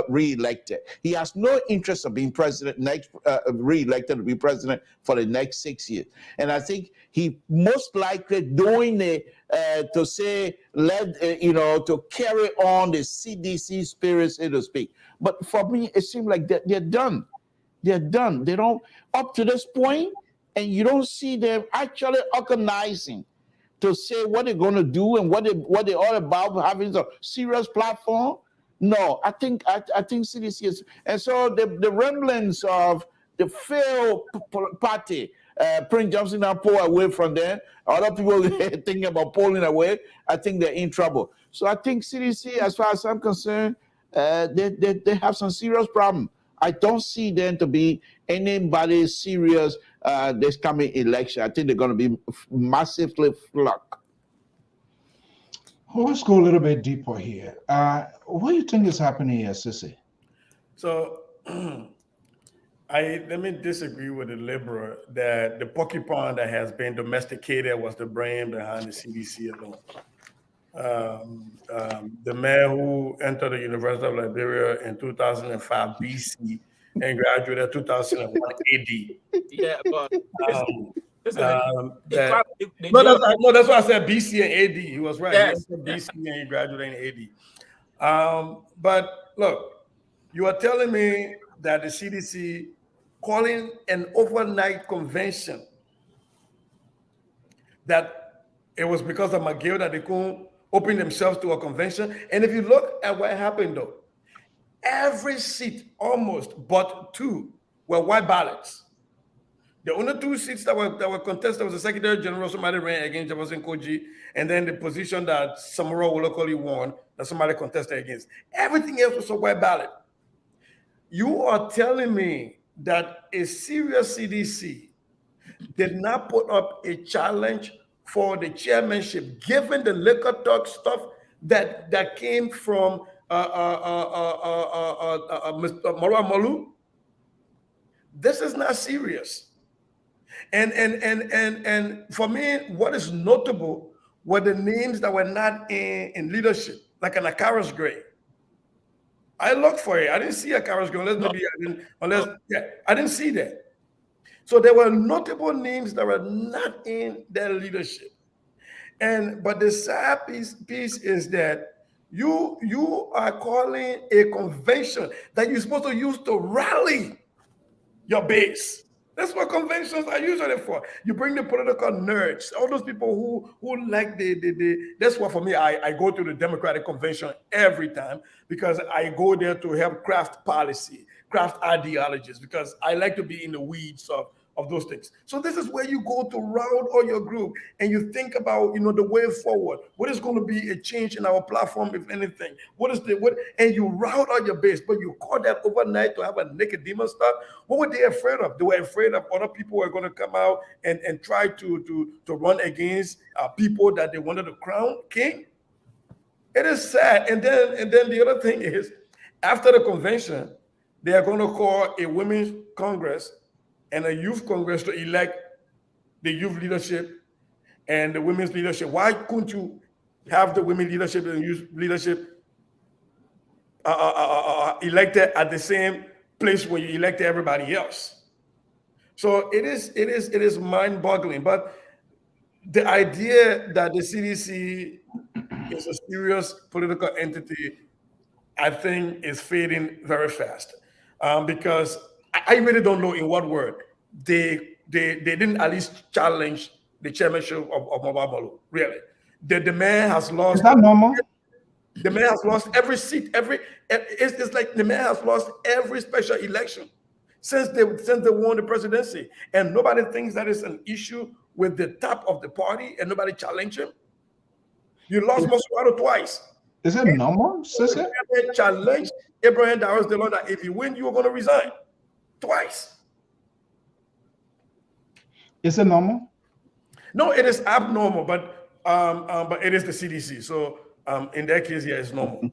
re-elected. He has no interest of being president re-elected to be president for the next 6 years. And I think he most likely doing it to say to carry on the CDC spirit, so to speak. But for me, it seems like they're done. They're done. They don't up to this point, and you don't see them actually organizing to say what they're going to do and what they're all about, having a serious platform. No, I think CDC is, and so the remnants of the failed party, Prince Johnson now pull away from them. Other people thinking about pulling away. I think they're in trouble. So I think CDC, as far as I'm concerned, they have some serious problem. I don't see them to be anybody serious this coming election. I think they're going to be massively flocked. Well, let's go a little bit deeper here. What do you think is happening here, Sissy? So let me disagree with the liberal that the porcupine that has been domesticated was the brain behind the CDC alone. The man who entered the University of Liberia in 2005 BC and graduated 2001 AD. Yeah, but that's why I said BC and AD. He was right. Yes. He entered BC and he graduated in AD. But look, you are telling me that the CDC calling an overnight convention, that it was because of McGill that they couldn't open themselves to a convention. And if you look at what happened, though, every seat almost but two were white ballots. The only two seats that were contested was the Secretary General, somebody ran against Jefferson Koji, and then the position that Samora locally won, that somebody contested against. Everything else was a white ballot. You are telling me that a serious CDC did not put up a challenge for the chairmanship, given the liquor talk stuff that came from Mr. Mora Malu? This is not serious. And for me, what is notable were the names that were not in leadership, like an Akaras Gray. I looked for it. I didn't see Akaras Gray, I didn't see that. So there were notable names that were not in their leadership. But the sad piece is that You are calling a convention that you're supposed to use to rally your base. That's what conventions are usually for. You bring the political nerds, all those people who like that's what for me, I go to the Democratic Convention every time because I go there to help craft policy, craft ideologies, because I like to be in the weeds of those things. So this is where you go to round all your group and you think about, the way forward. What is going to be a change in our platform, if anything? And you round out your base, but you call that overnight to have a Nicodemus stuff. What were they afraid of? They were afraid of other people were going to come out and try to run against people that they wanted to crown king. It is sad. And then the other thing is, after the convention, they are going to call a women's congress and a youth congress to elect the youth leadership and the women's leadership. Why couldn't you have the women leadership and youth leadership elected at the same place where you elected everybody else? So it is mind-boggling. But the idea that the CDC is a serious political entity, I think, is fading very fast, because I really don't know in what word they didn't at least challenge the chairmanship of Mobile. Really, the man has lost. Is that normal? The man has lost every seat. It's like the man has lost every special election since they won the presidency, and nobody thinks that is an issue with the top of the party, and nobody challenged him. You lost Mosquito twice. Is it normal, sister? Challenged Abraham Dawes Delon that if you win, you are going to resign twice. Is it normal? No, it is abnormal, but it is the CDC. So in that case, yeah, it's normal.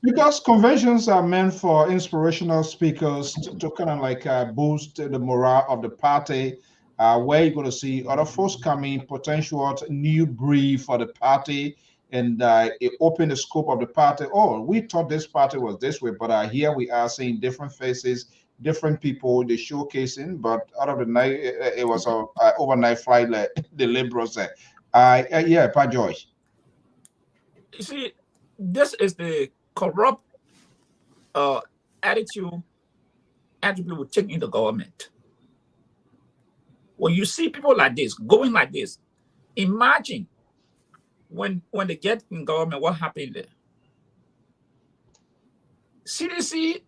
Because conventions are meant for inspirational speakers to kind of like boost the morale of the party, where you're going to see other folks coming, potential new brief for the party, and it open the scope of the party. Oh, we thought this party was this way, but here we are seeing different faces, different people, the showcasing. But out of the night, it was an overnight flight, like the liberals said. Yeah, Pa George. You see, this is the corrupt attitude we take in the government. When you see people like this, going like this, imagine when they get in government, what happened there? CDC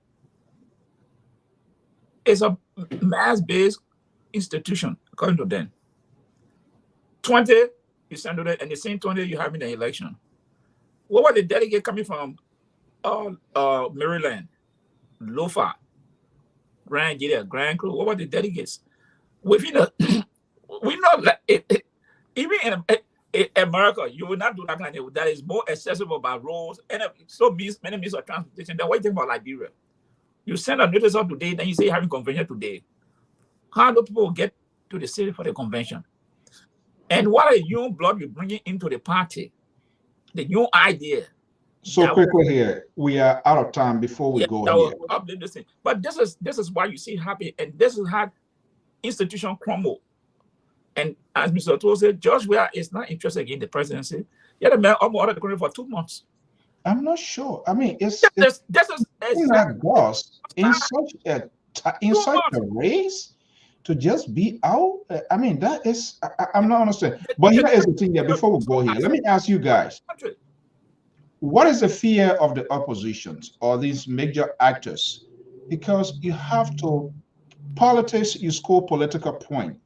is a mass-based institution, according to them. 20, you send it, and the same 20 you have in the election. What were the delegates coming from? Maryland, Lofa, Grand Gila, Grand Crew. What were the delegates? Within we know that even in America, you will not do that kind of thing. That is more accessible by roads and so many means of transportation. They're waiting for Liberia. You send a notice out today, then you say you're having convention today. How do people get to the city for the convention? And what a young blood you bringing into the party, the new idea. So quickly here, we are out of time before we go here. But this is why you see happy, and this is how institution crumble. And as Mr. Otto said, George Weah is not interested in the presidency. He had a man almost out of the country for 2 months. I'm not sure. I mean, it's this is in such a race to just be out. I mean, that is I'm not understanding. But here is the thing here. Before we go here, let me ask you guys: what is the fear of the oppositions or these major actors? Because you have to politics. You score political point.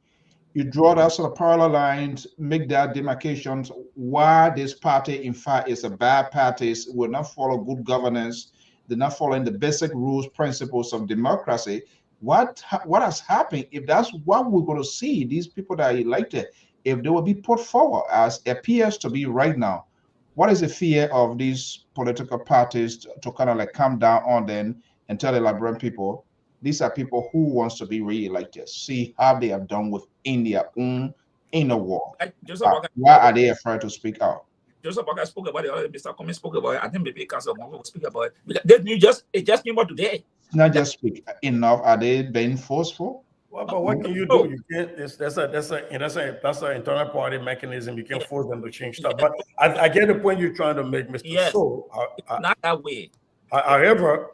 You draw that sort of parallel lines, make that demarcations. Why this party, in fact, is a bad party, will not follow good governance. They're not following the basic rules, principles of democracy. What has happened? If that's what we're going to see, these people that are elected, if they will be put forward as appears to be right now, what is the fear of these political parties to kind of like come down on them and tell the Liberian people? These are people who wants to be re-elected. See how they have done within their own inner war. Why are they afraid to speak out? Joseph Parker spoke about it. Mr. Cummings spoke about it. I think maybe Council will speak about it. It just came out today. Not just speak enough. Are they being forceful? Well, but what can you do? You can't. That's an internal party mechanism. You can't force them to change stuff. But I get the point you're trying to make, Mr. Yes, So, not that way. However,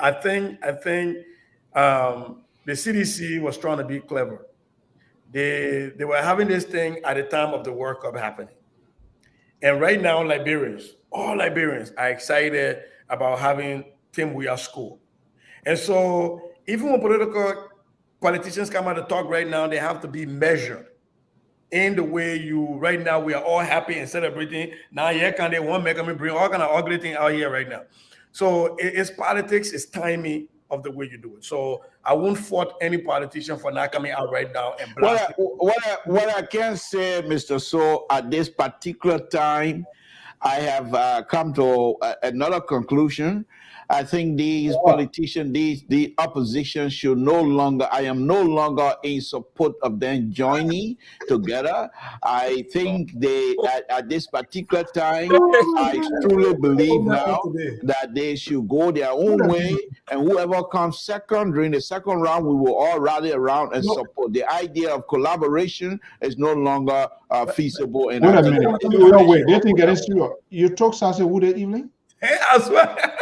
I think the CDC was trying to be clever. They were having this thing at the time of the World Cup happening, and right now, all Liberians are excited about having Tim Weah school, and so even when politicians come out to talk right now, they have to be measured in the way right now we are all happy and celebrating. Now, can they want make me bring all kind of ugly thing out here right now. So it's politics, it's timing of the way you do it. So I won't fault any politician for not coming out right now and blasting. What I can say, Mr. So, at this particular time, I have come to another conclusion. I think these politicians, the opposition should no longer, I am no longer in support of them joining together. I think at this particular time, I truly believe now that they should go their own way, and whoever comes second during the second round, we will all rally around and support. The idea of collaboration is no longer feasible. Wait a minute. Wait, they think it is true. You talk Saturday Wood evening? Hey, I swear.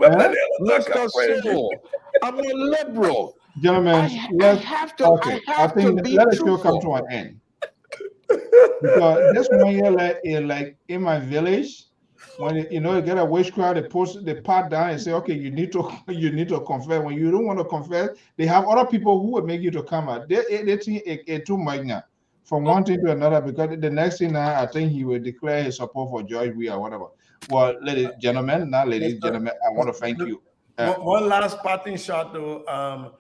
Mr. So, I'm a liberal. Gentlemen, I have to be let us still come to an end. Because this one here, like in my village, when you get a witchcraft, they post the part down and say, okay, you need to confess. When you don't want to confess, they have other people who will make you to come out. They think it too much now, from one thing to another, because the next thing now, I think he will declare his support for George Weah or whatever. Well, ladies and gentlemen, I want to thank you. One last parting shot, though.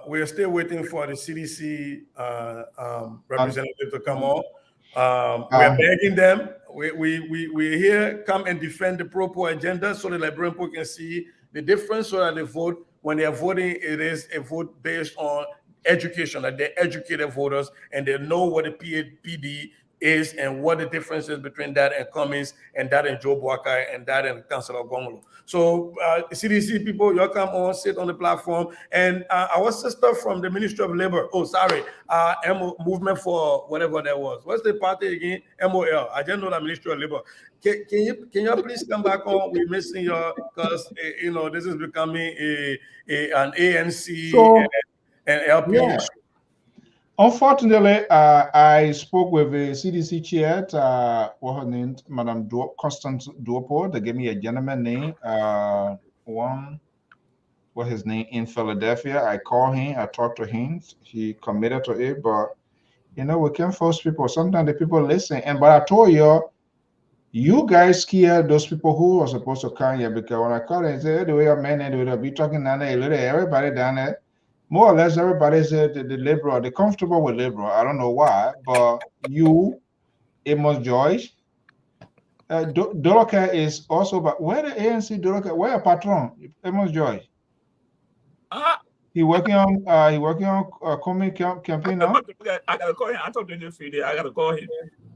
We're still waiting for the CDC representative to come on. We're begging them. We're here, come and defend the pro-poor agenda so the Liberian people can see the difference, so that they vote. When they are voting, it is a vote based on education, that they're educated voters and they know what the PD is and what the difference is between that and Cummings and that and Joe Boakai and that and Councillor Gongolo. So CDC people, you come on, sit on the platform. And our sister from the Ministry of Labor, Movement for whatever that was. What's the party again? MOL. I just know that Ministry of Labor. Can you please come back on? We're missing you because this is becoming an ANC and LP. Yeah. Unfortunately, I spoke with the CDC chair, what her name, Madam Constance Duopo. They gave me a gentleman name, what his name, in Philadelphia. I called him, I talked to him. He committed to it, but we can't force people. Sometimes the people listen. But I told you guys scared those people who were supposed to come here, because when I called and said, the way your men and they be talking down there, everybody down there. More or less, everybody said the liberal, they're comfortable with liberal. I don't know why, but you, Amos Joyce, Doloka is also, but where the ANC Doloka, where a patron, Amos Joyce? He working on coming campaign now. I gotta call him. I talked to him today. I gotta call him.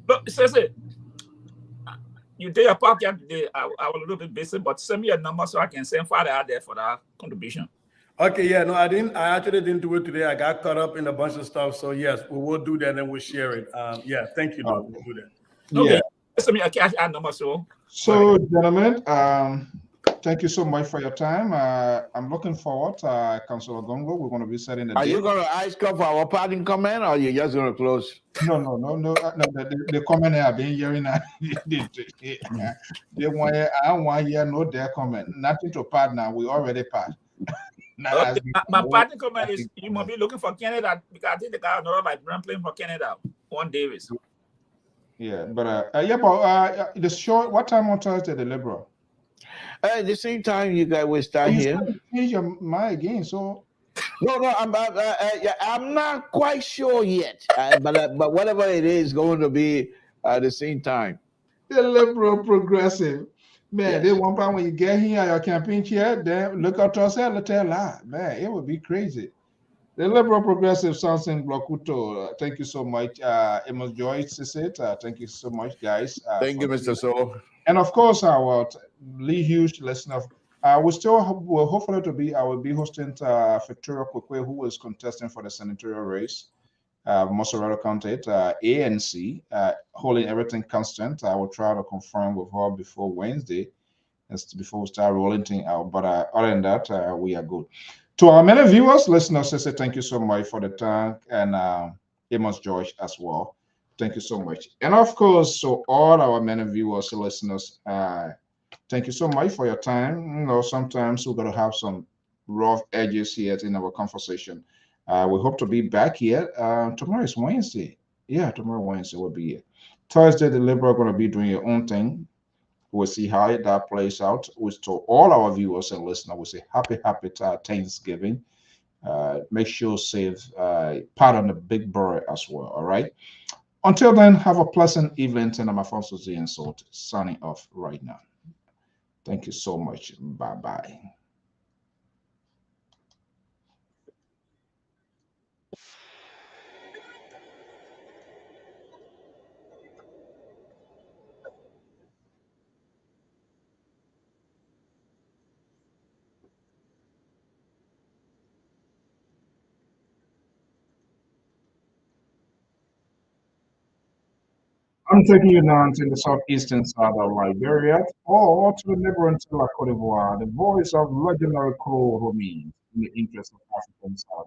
But seriously, you did a podcast today. I was a little bit busy, but send me a number so I can send Father out there for that contribution. Okay, yeah, no, I didn't. I actually didn't do it today. I got caught up in a bunch of stuff. So yes, we will do that and we'll share it. Yeah, thank you, though. We'll do that. Okay. Yeah. Send me a cash ad number, so. So, gentlemen, thank you so much for your time. I'm looking forward to Councillor Gongo. We're going to be setting the date. Are you going to ask for our parting comment, or are you just going to close? No. The comment I've been hearing. They want. I don't want to hear no their comment. Nothing to part now. We already part. Okay. My parting comment is you must be looking for Canada, because I think the guy another Liberian playing for Canada, Juan Davis. Yeah, but the show. What time on Thursday? The Liberal. At the same time, you guys will start here. Change your mind again, so. No, I'm not quite sure yet, but whatever it is, going to be at the same time. The Liberal Progressive. Man, yes. They one time when you get here at your campaign chair, then look out to us and tell lie. Man, it would be crazy. The Liberal Progressive Samson Blokuto, thank you so much. Amos Joyce said, thank you so much, guys. Thank you, Mr. So. And of course, our huge listener. we still will hopefully to be. I will be hosting Victoria Kwekwe, who is contesting for the senatorial race. Mozzarella County, ANC, holding everything constant. I will try to confirm with her before Wednesday, before we start rolling things out. But other than that, we are good. To our many viewers, listeners, I say thank you so much for the time, and Amos George as well. Thank you so much. And of course, so all our many viewers, listeners, thank you so much for your time. You know, sometimes we're going to have some rough edges here in our conversation. We hope to be back here. Tomorrow is Wednesday. Yeah, tomorrow Wednesday will be here. Thursday, the Liberal are going to be doing your own thing. We'll see how that plays out. To all our viewers and listeners, we say happy Thanksgiving. Make sure save part on the big bird as well. All right. Until then, have a pleasant evening. And I'm Alfonso Z and Salt signing off right now. Thank you so much. Bye bye. I'm taking you down to the southeastern side of Liberia or to the neighboring La Cote d'Ivoire, the voice of legendary Claude Remy in the interest of African South.